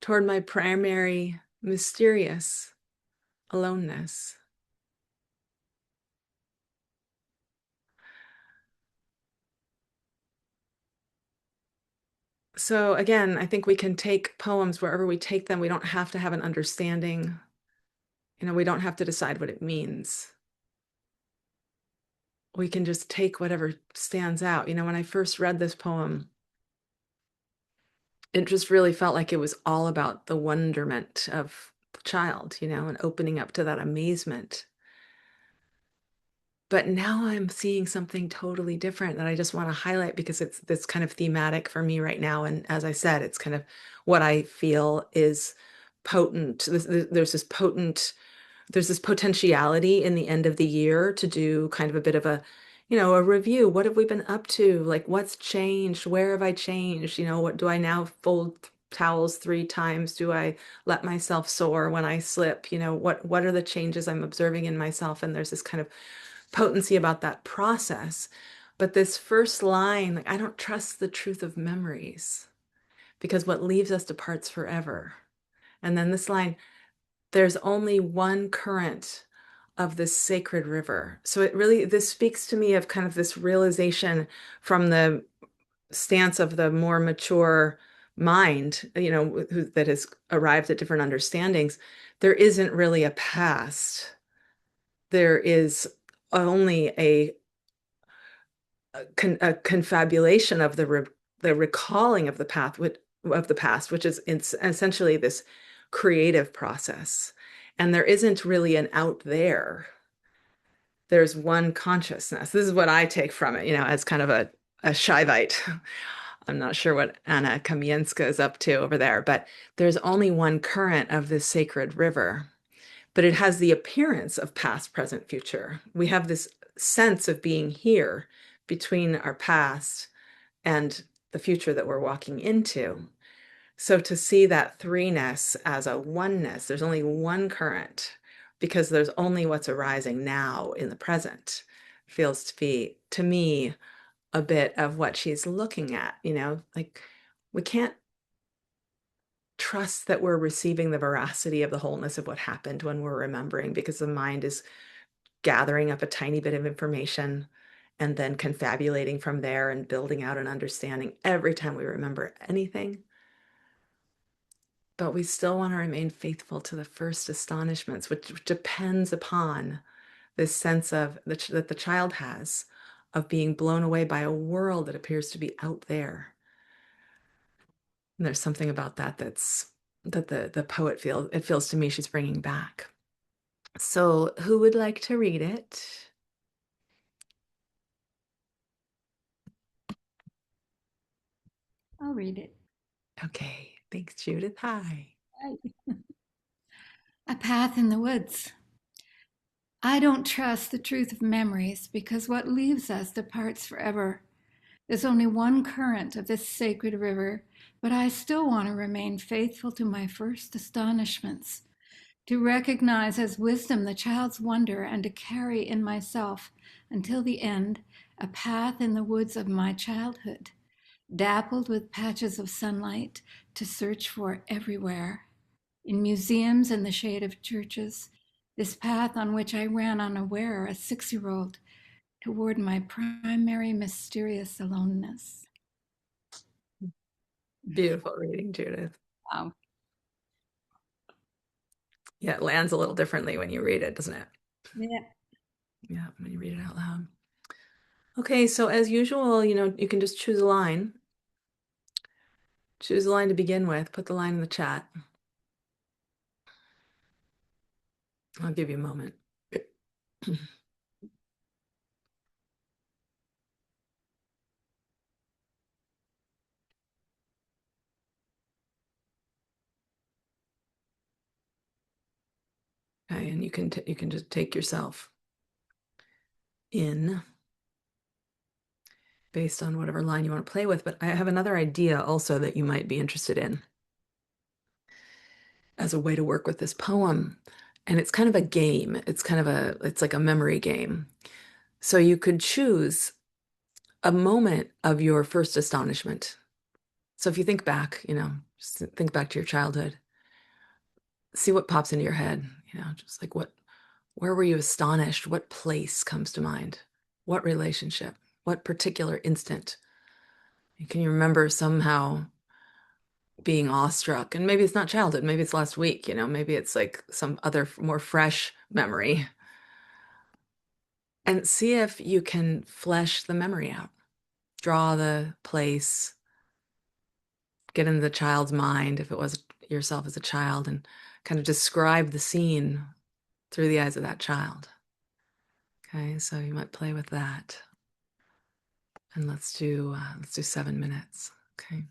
toward my primary mysterious aloneness. So again, I think we can take poems wherever we take them. We don't have to have an understanding. We don't have to decide what it means. We can just take whatever stands out. When I first read this poem, it just really felt like it was all about the wonderment of the child, and opening up to that amazement. But now I'm seeing something totally different that I just want to highlight because it's this kind of thematic for me right now. And as I said, it's kind of what I feel is potent. There's this potentiality in the end of the year to do kind of a bit of a review. What have we been up to? Like, what's changed? Where have I changed? What do I now fold towels 3 times? Do I let myself soar when I slip? What are the changes I'm observing in myself? And there's this kind of potency about that process. But this first line, like, I don't trust the truth of memories because what leaves us departs forever. And then this line, there's only one current of this sacred river. So this speaks to me of kind of this realization from the stance of the more mature mind, that has arrived at different understandings. There isn't really a past. There is only a confabulation of the recalling of the past, which is essentially this creative process. And there isn't really an out there. There's one consciousness. This is what I take from it, as kind of a Shaivite. I'm not sure what Anna Kamienska is up to over there, but there's only one current of this sacred river. But it has the appearance of past, present, future. We have this sense of being here between our past and the future that we're walking into. So to see that threeness as a oneness, there's only one current because there's only what's arising now in the present, feels to be, to me, a bit of what she's looking at, like we can't trust that we're receiving the veracity of the wholeness of what happened when we're remembering, because the mind is gathering up a tiny bit of information and then confabulating from there and building out an understanding every time we remember anything. But we still want to remain faithful to the first astonishments, which depends upon this sense of that the child has of being blown away by a world that appears to be out there. And there's something about that that the poet feels to me she's bringing back. So who would like to read it? I'll read it. Okay, thanks, Judith. Hi. A path in the woods. I don't trust the truth of memories because what leaves us departs forever. There's only one current of this sacred river, but I still want to remain faithful to my first astonishments, to recognize as wisdom the child's wonder and to carry in myself until the end a path in the woods of my childhood, dappled with patches of sunlight to search for everywhere. In museums and the shade of churches, this path on which I ran unaware, a 6-year-old, toward my primary mysterious aloneness. Beautiful reading, Judith. Wow. Yeah, it lands a little differently when you read it, doesn't it? Yeah. Yeah, when you read it out loud. Okay, so as usual, you can just choose a line. Choose a line to begin with. Put the line in the chat. I'll give you a moment. Okay, and you can just take yourself in based on whatever line you want to play with. But I have another idea also that you might be interested in as a way to work with this poem. And it's kind of a game. It's like a memory game. So you could choose a moment of your first astonishment. So if you think back, just think back to your childhood, see what pops into your head, just like where were you astonished? What place comes to mind? What relationship? What particular instant? Can you remember somehow being awestruck? And maybe it's not childhood, maybe it's last week, maybe it's like some other more fresh memory. And see if you can flesh the memory out. Draw the place, get into the child's mind if it was yourself as a child, and kind of describe the scene through the eyes of that child. Okay, so you might play with that. And let's do 7 minutes. Okay.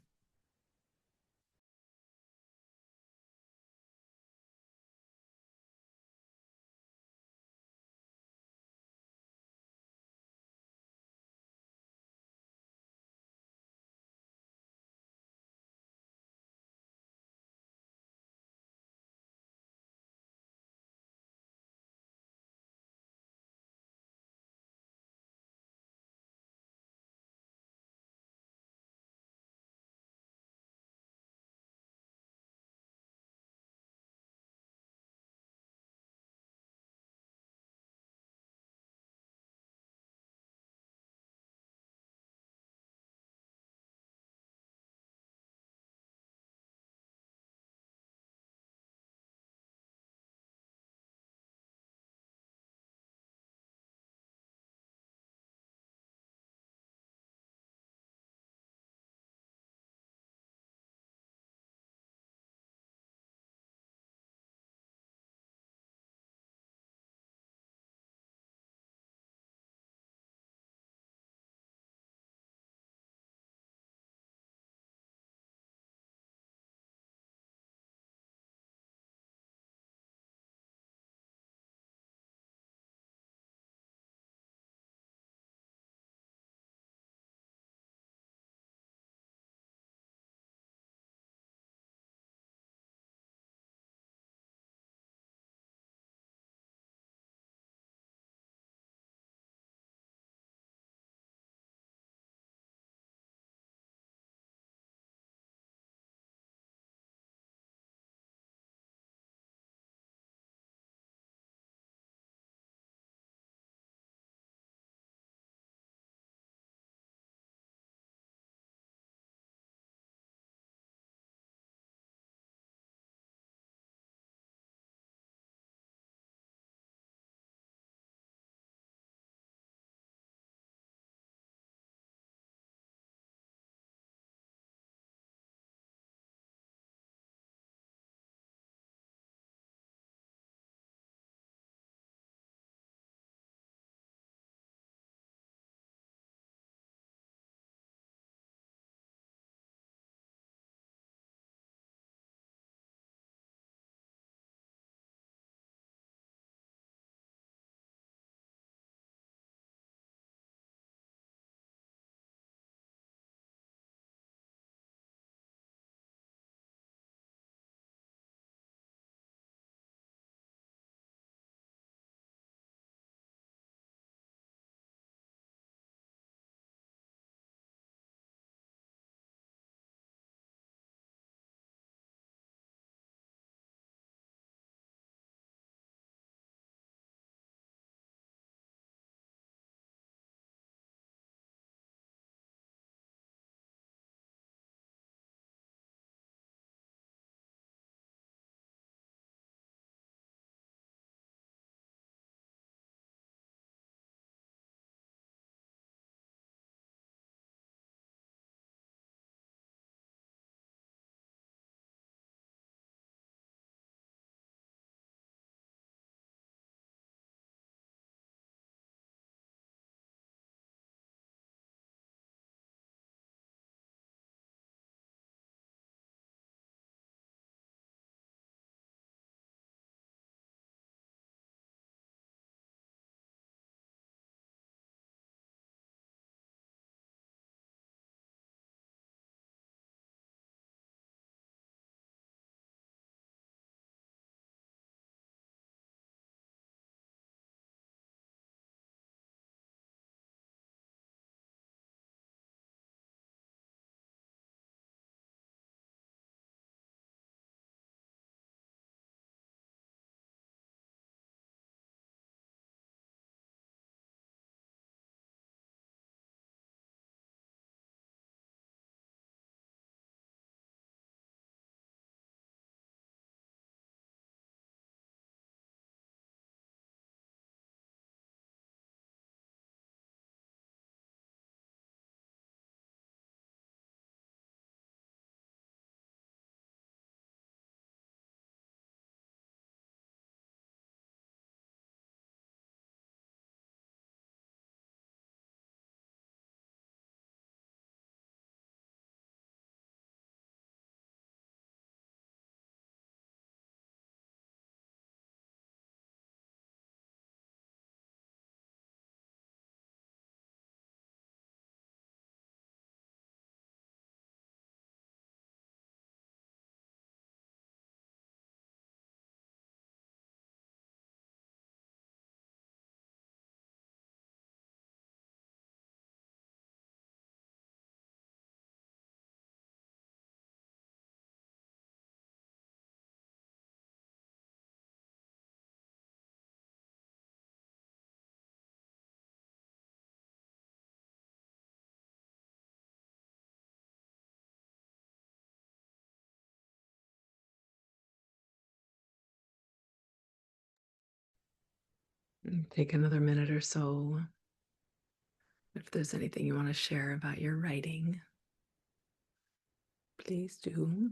Take another minute or so. If there's anything you want to share about your writing, please do.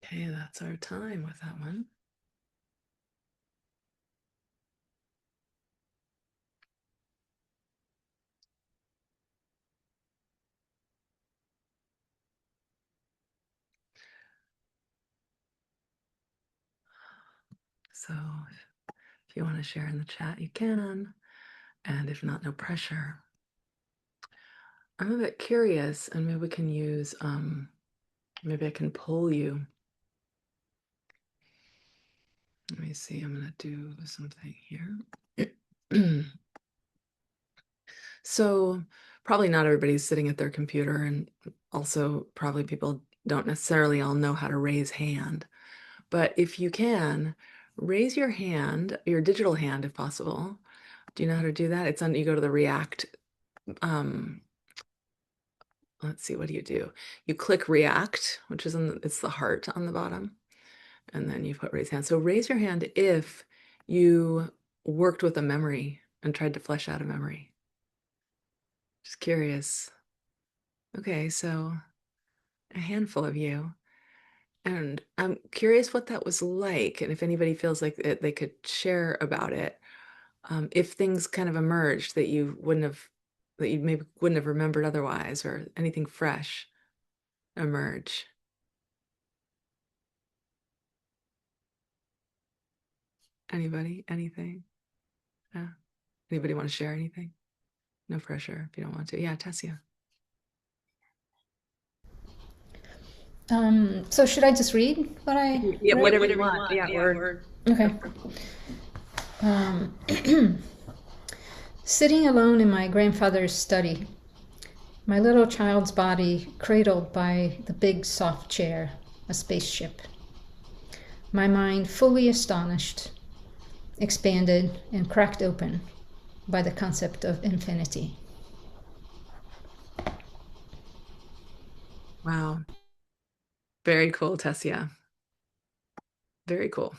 Okay, that's our time with that one. So if you want to share in the chat, you can. And if not, no pressure. I'm a bit curious, and maybe we can use, maybe I can poll you. Let me see, I'm going to do something here. So probably not everybody's sitting at their computer, and also probably people don't necessarily all know how to raise hand. But if you can, raise your hand, your digital hand if possible. Do you know how to do that? It's on, you go to the React, let's see, what do? You click React, which is it's the heart on the bottom, and then you put raise hand. So raise your hand if you worked with a memory and tried to flesh out a memory. Just curious. Okay, so a handful of you. And I'm curious what that was like, and if anybody feels like they could share about it. If things kind of emerged that you maybe wouldn't have remembered otherwise, or anything fresh emerge. Anybody? Anything? Yeah. Anybody want to share anything? No pressure if you don't want to. Yeah, Tessia. So should I just read what I Yeah, wrote? whatever you want. Yeah, or Okay. Sitting alone in my grandfather's study, my little child's body cradled by the big soft chair, a spaceship. My mind fully astonished, expanded, and cracked open by the concept of infinity. Wow. Very cool, Tessia. Very cool.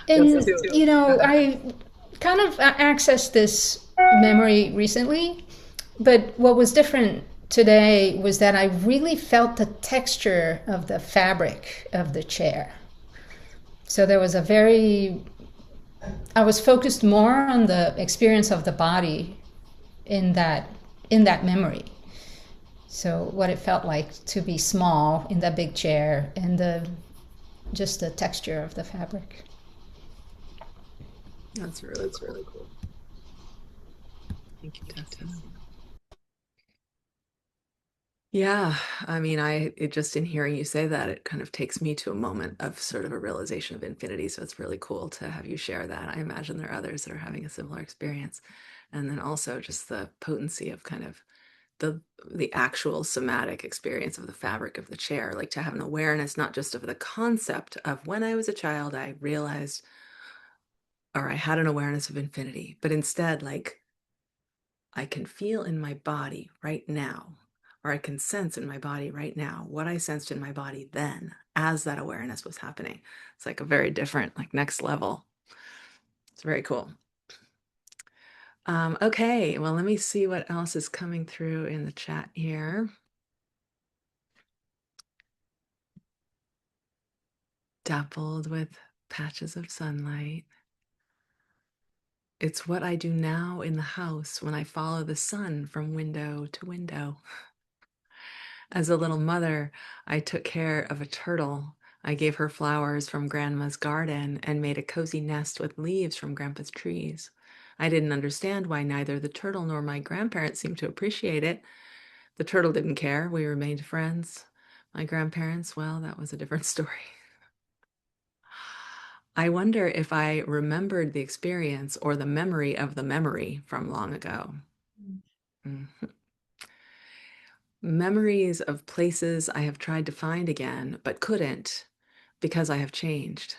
And, you know, I kind of accessed this memory recently, but what was different today was that I really felt the texture of the fabric of the chair. So there was I was focused more on the experience of the body in that memory. So what it felt like to be small in that big chair, and just the texture of the fabric. That's really cool. Thank you, Tessia. Yeah, I mean, just in hearing you say that, it kind of takes me to a moment of sort of a realization of infinity. So it's really cool to have you share that. I imagine there are others that are having a similar experience. And then also just the potency of kind of the actual somatic experience of the fabric of the chair, like to have an awareness, not just of the concept of when I was a child, I realized, or I had an awareness of infinity, but instead, like, I can feel in my body right now, or I can sense in my body right now what I sensed in my body then as that awareness was happening. It's like a very different, like, next level. It's very cool. Okay, well, let me see what else is coming through in the chat here. Dappled with patches of sunlight. It's what I do now in the house when I follow the sun from window to window. As a little mother, I took care of a turtle. I gave her flowers from Grandma's garden and made a cozy nest with leaves from Grandpa's trees. I didn't understand why neither the turtle nor my grandparents seemed to appreciate it. The turtle didn't care. We remained friends. My grandparents, well, that was a different story. I wonder if I remembered the experience or the memory of the memory from long ago. Mhm. Memories of places I have tried to find again, but couldn't because I have changed.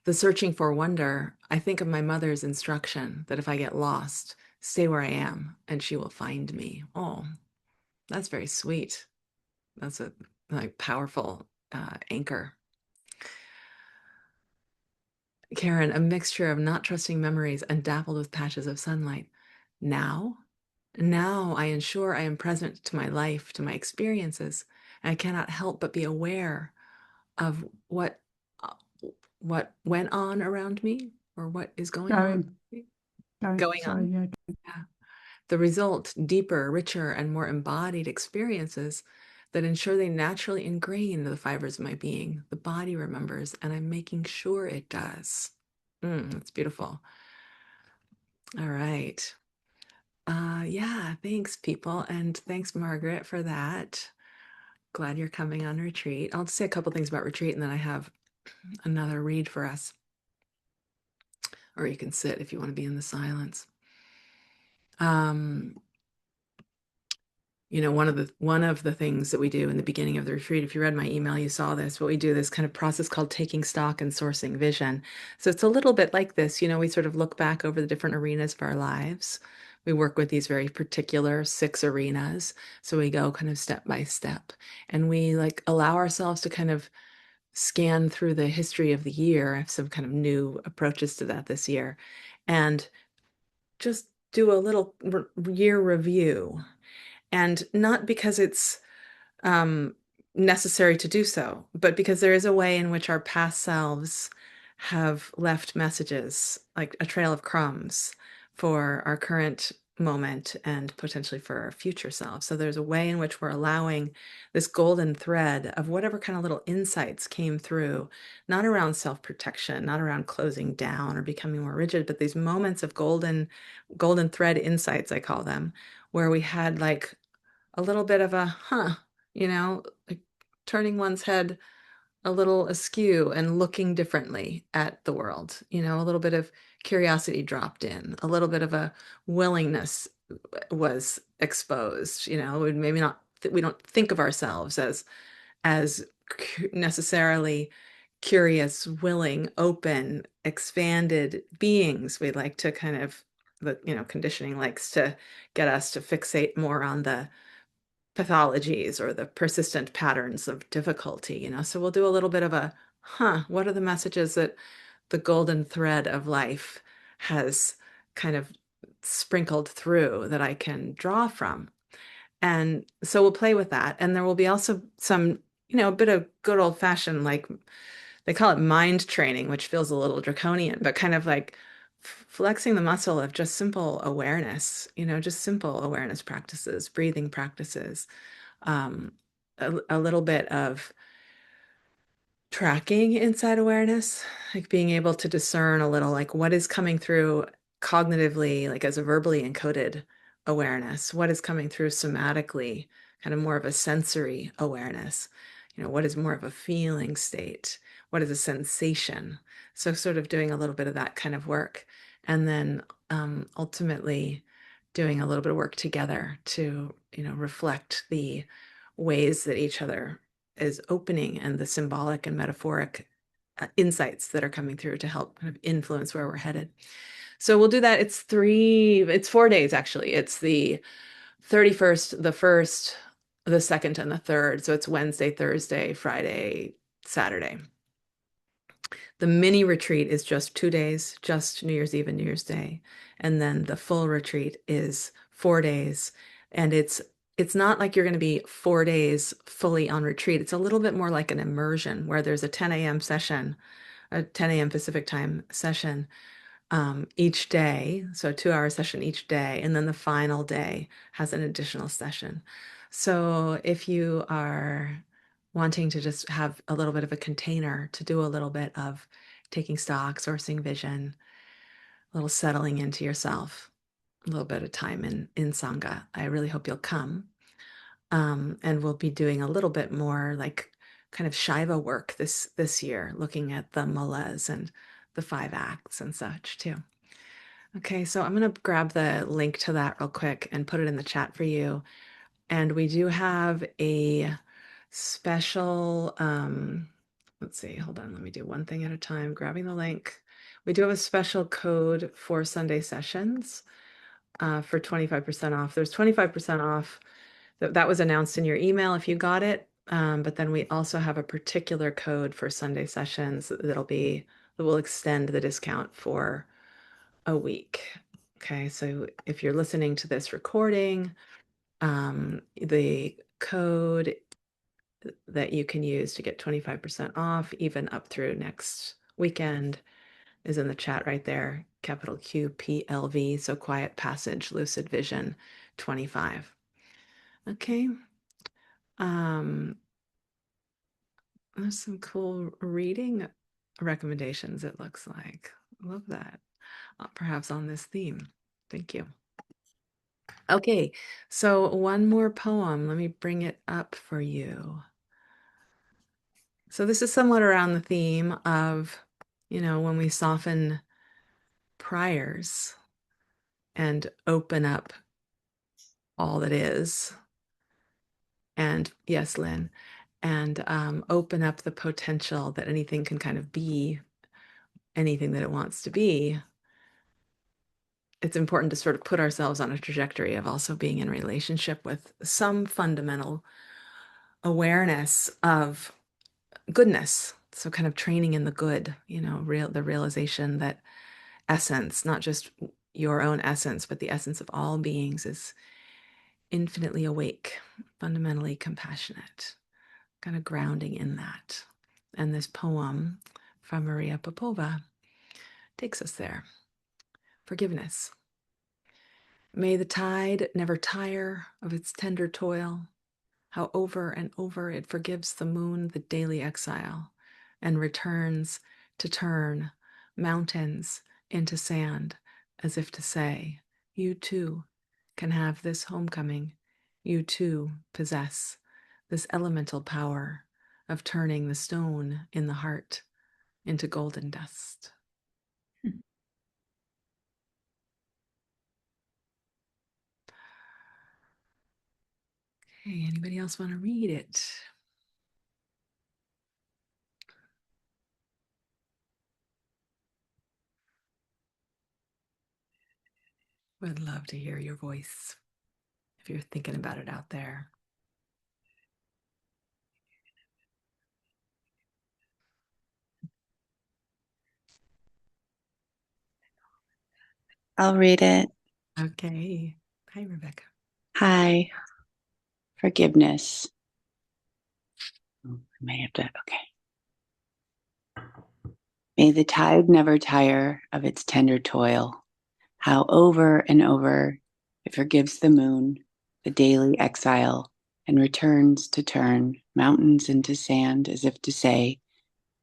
The searching for wonder, I think of my mother's instruction that if I get lost, stay where I am and she will find me. Oh, that's very sweet. That's a powerful anchor. Karen, a mixture of not trusting memories and dappled with patches of sunlight. Now I ensure I am present to my life, to my experiences, and I cannot help but be aware of uh, what went on around me or what is going on. Going Sorry, on. yeah. Yeah. The result, deeper, richer, and more embodied experiences that ensure they naturally ingrain into the fibers of my being. The body remembers, and I'm making sure it does. That's beautiful. All right. Yeah, thanks, people. And thanks, Margaret, for that. Glad you're coming on retreat. I'll say a couple things about retreat, and then I have another read for us. Or you can sit if you want to be in the silence. You know, one of the things that we do in the beginning of the retreat, if you read my email, you saw this, but we do this kind of process called taking stock and sourcing vision. So it's a little bit like this, you know, we sort of look back over the different arenas of our lives. We work with these very particular 6 arenas. So we go kind of step by step, and we like allow ourselves to kind of scan through the history of the year. I have some kind of new approaches to that this year, and just do a little year review. And not because it's necessary to do so, but because there is a way in which our past selves have left messages, like a trail of crumbs for our current moment and potentially for our future selves. So there's a way in which we're allowing this golden thread of whatever kind of little insights came through, not around self-protection, not around closing down or becoming more rigid, but these moments of golden thread insights, I call them, where we had like a little bit of a, you know, like turning one's head a little askew and looking differently at the world, you know, a little bit of curiosity dropped in, a little bit of a willingness was exposed, you know, maybe not, we don't think of ourselves as necessarily curious, willing, open, expanded beings. We like to kind of, the, you know, conditioning likes to get us to fixate more on the pathologies or the persistent patterns of difficulty, you know. So we'll do a little bit of a, what are the messages that the golden thread of life has kind of sprinkled through that I can draw from? And so we'll play with that. And there will be also some, you know, a bit of good old fashioned, like they call it mind training, which feels a little draconian, but kind of like flexing the muscle of just simple awareness, you know, just simple awareness practices, breathing practices, a little bit of tracking inside awareness, like being able to discern a little like what is coming through cognitively, like as a verbally encoded awareness, what is coming through somatically, kind of more of a sensory awareness, you know, what is more of a feeling state, what is a sensation. So sort of doing a little bit of that kind of work, and then ultimately doing a little bit of work together to, you know, reflect the ways that each other is opening and the symbolic and metaphoric insights that are coming through to help kind of influence where we're headed. So we'll do that. It's 4 days actually. It's the 31st, the 1st, the 2nd, and the 3rd. So it's Wednesday, Thursday, Friday, Saturday. The mini retreat is just 2 days, just New Year's Eve and New Year's Day. And then the full retreat is 4 days. And it's not like you're going to be 4 days fully on retreat. It's a little bit more like an immersion where there's a 10 a.m. session a 10 a.m. Pacific time session each day. So a 2-hour session each day. And then the final day has an additional session. So if you are wanting to just have a little bit of a container to do a little bit of taking stock, sourcing vision, a little settling into yourself, a little bit of time in sangha, I really hope you'll come. And we'll be doing a little bit more like kind of Shiva work this year, looking at the mulas and the 5 acts and such too. Okay, so I'm going to grab the link to that real quick and put it in the chat for you. And we do have a special, let's see, hold on, let me do one thing at a time, grabbing the link. We do have a special code for Sunday sessions for 25% off. There's 25% off. That was announced in your email if you got it. But then we also have a particular code for Sunday sessions that will extend the discount for a week. Okay, so if you're listening to this recording, the code that you can use to get 25% off, even up through next weekend, is in the chat right there. Capital QPLV, so Quiet Passage, Lucid Vision 25. Okay. There's some cool reading recommendations, it looks like. Love that. Perhaps on this theme. Thank you. Okay, so one more poem. Let me bring it up for you. So this is somewhat around the theme of, when we soften priors and open up all that is. And yes, Lynn, and open up the potential that anything can kind of be anything that it wants to be. It's important to sort of put ourselves on a trajectory of also being in relationship with some fundamental awareness of goodness. So kind of training in the good, the realization that essence, not just your own essence, but the essence of all beings is infinitely awake, fundamentally compassionate, kind of grounding in that. And this poem from Maria Popova takes us there. Forgiveness. May the tide never tire of its tender toil, how over and over it forgives the moon the daily exile, and returns to turn mountains into sand, as if to say, you too can have this homecoming. You too possess this elemental power of turning the stone in the heart into golden dust. Okay, anybody else want to read it? Would love to hear your voice if you're thinking about it out there. I'll read it. Okay. Hi, Rebecca. Hi. Forgiveness. I may have to, okay. May the tide never tire of its tender toil, how over and over it forgives the moon, the daily exile, and returns to turn mountains into sand as if to say,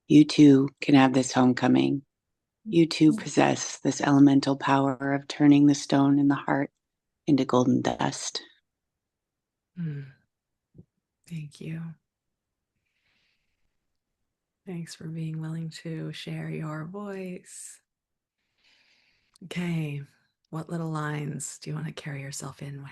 you too can have this homecoming. You too possess this elemental power of turning the stone in the heart into golden dust. Thank you. Thanks for being willing to share your voice. Okay, what little lines do you want to carry yourself in with?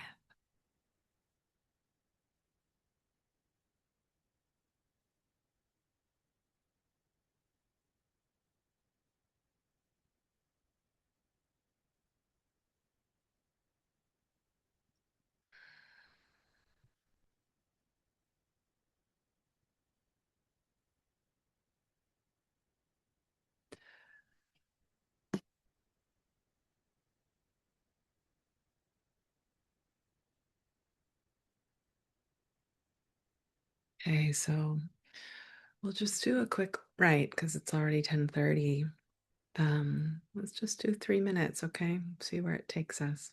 Okay, so We'll just do a quick right because it's already 10:30. Let's just do 3 minutes, okay? See where it takes us.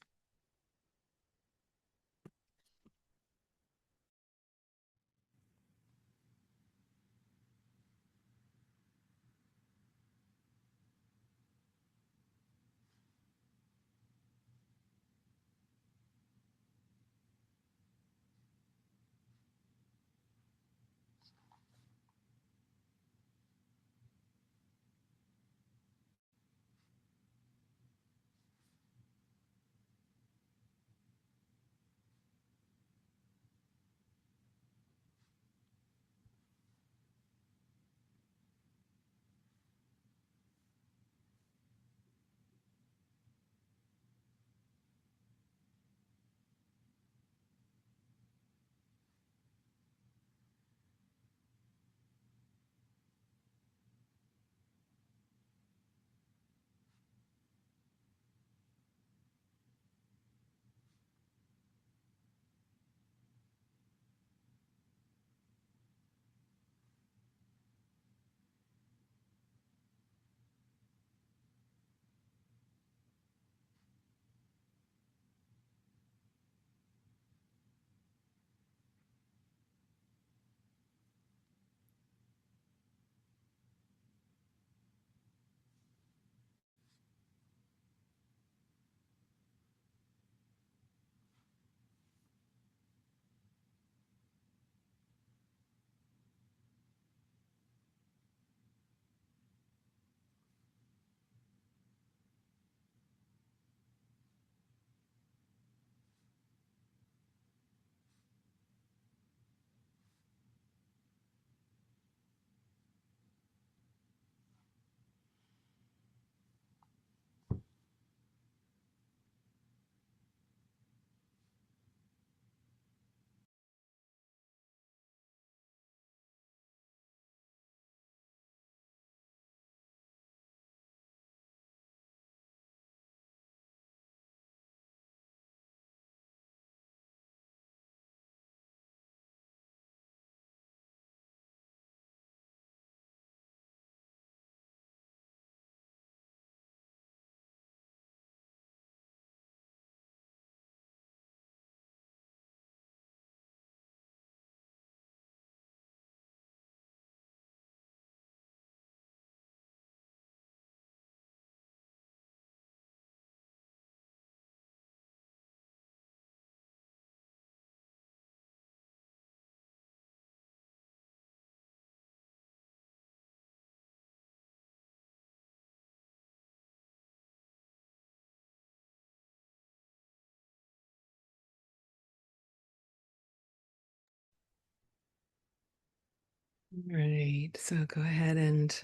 All right, so go ahead and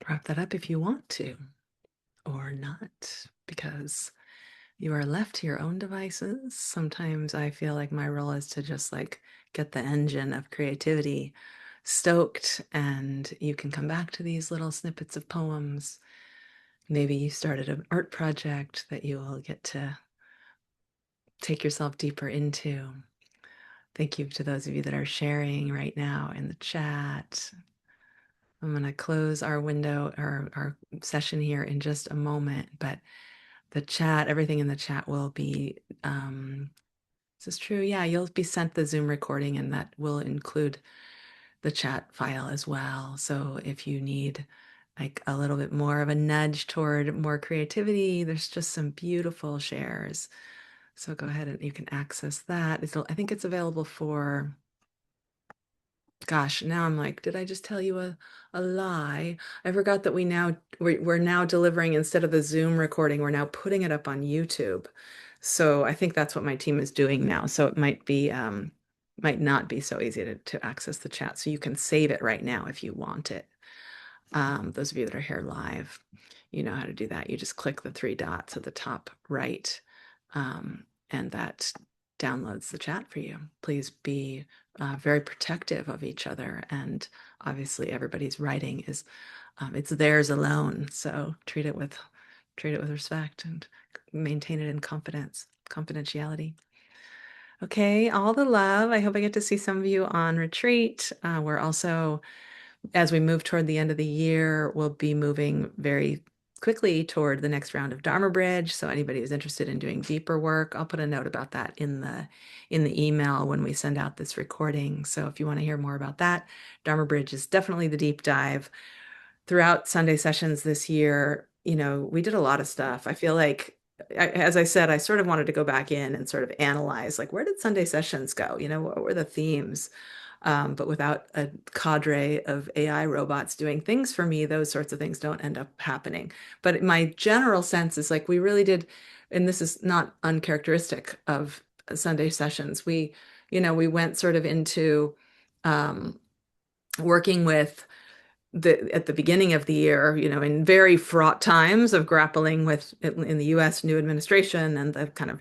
wrap that up if you want to, or not, because you are left to your own devices. Sometimes I feel like my role is to just like get the engine of creativity stoked, and you can come back to these little snippets of poems. Maybe you started an art project that you will get to take yourself deeper into. Thank you to those of you that are sharing right now in the chat. I'm going to close our window, our session here in just a moment, but the chat, everything in the chat will be, is this true? Yeah, you'll be sent the Zoom recording and that will include the chat file as well. So if you need like a little bit more of a nudge toward more creativity, there's just some beautiful shares. So go ahead and you can access that. I think it's available for, gosh, now I'm like, did I just tell you a lie? I forgot that we're now delivering, instead of the Zoom recording, we're now putting it up on YouTube. So I think that's what my team is doing now. So it might not be so easy to access the chat. So you can save it right now if you want it. Those of you that are here live, you know how to do that. You just click the 3 dots at the top right, and that downloads the chat for you. Please be very protective of each other, and obviously everybody's writing is it's theirs alone. So treat it with respect and maintain it in confidentiality. Okay, all the love. I hope I get to see some of you on retreat. We're also, as we move toward the end of the year, we'll be moving very quickly toward the next round of Dharma Bridge. So anybody who's interested in doing deeper work, I'll put a note about that in the email when we send out this recording. So if you want to hear more about that, Dharma Bridge is definitely the deep dive. Throughout Sunday sessions this year, we did a lot of stuff. I feel like, as I said, I sort of wanted to go back in and sort of analyze, like, where did Sunday sessions go? What were the themes? But without a cadre of AI robots doing things for me, those sorts of things don't end up happening. But my general sense is like we really did, and this is not uncharacteristic of Sunday sessions. We went sort of into working with at the beginning of the year, in very fraught times of grappling with in the U.S. new administration and the kind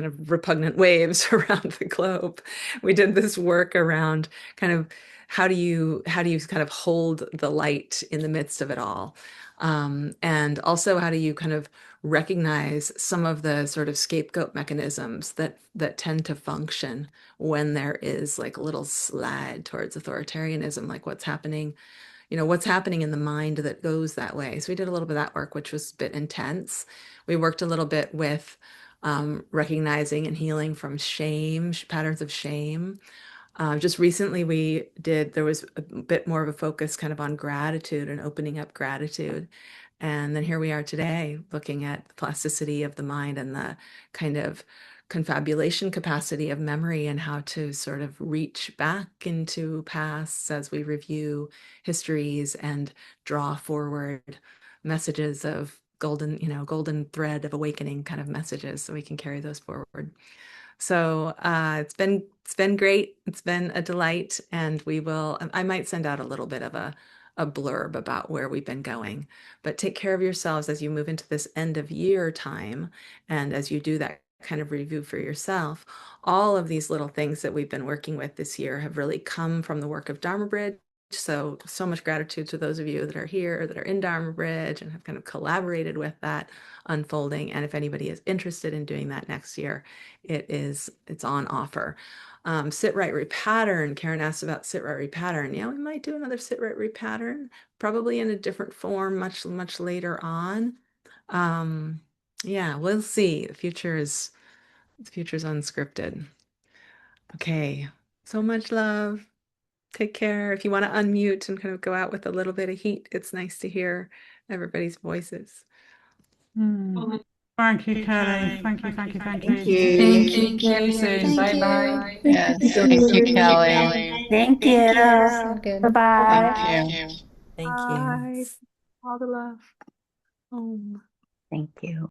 of repugnant waves around the globe. We did this work around kind of how do you kind of hold the light in the midst of it all, and also how do you kind of recognize some of the sort of scapegoat mechanisms that tend to function when there is like a little slide towards authoritarianism, like what's happening in the mind that goes that way. So we did a little bit of that work, which was a bit intense. We worked a little bit with recognizing and healing from shame, patterns of shame. Just recently there was a bit more of a focus kind of on gratitude and opening up gratitude. And then here we are today looking at the plasticity of the mind and the kind of confabulation capacity of memory and how to sort of reach back into pasts as we review histories and draw forward messages of golden thread of awakening kind of messages so we can carry those forward. So it's been great. It's been a delight, and I might send out a little bit of a blurb about where we've been going. But take care of yourselves as you move into this end of year time, and as you do that kind of review for yourself. All of these little things that we've been working with this year have really come from the work of Dharma Bridge. So much gratitude to those of you that are here, that are in Dharma Bridge and have kind of collaborated with that unfolding. And if anybody is interested in doing that next year, it's on offer. Sit, Right, Repattern. Karen asked about Sit, Right, Repattern. Yeah, we might do another Sit, Right, Repattern, probably in a different form, much, much later on. Yeah, we'll see. The future's unscripted. Okay, so much love. Take care. If you want to unmute and kind of go out with a little bit of heat, it's nice to hear everybody's voices. Thank you, Kelly. Thank you. Thank you. Thank you. See you soon. Thank you. Yes, thank you, Kelly. Thank you. So good. Bye-bye. Thank you. Thank you. Bye. All the love. Thank you.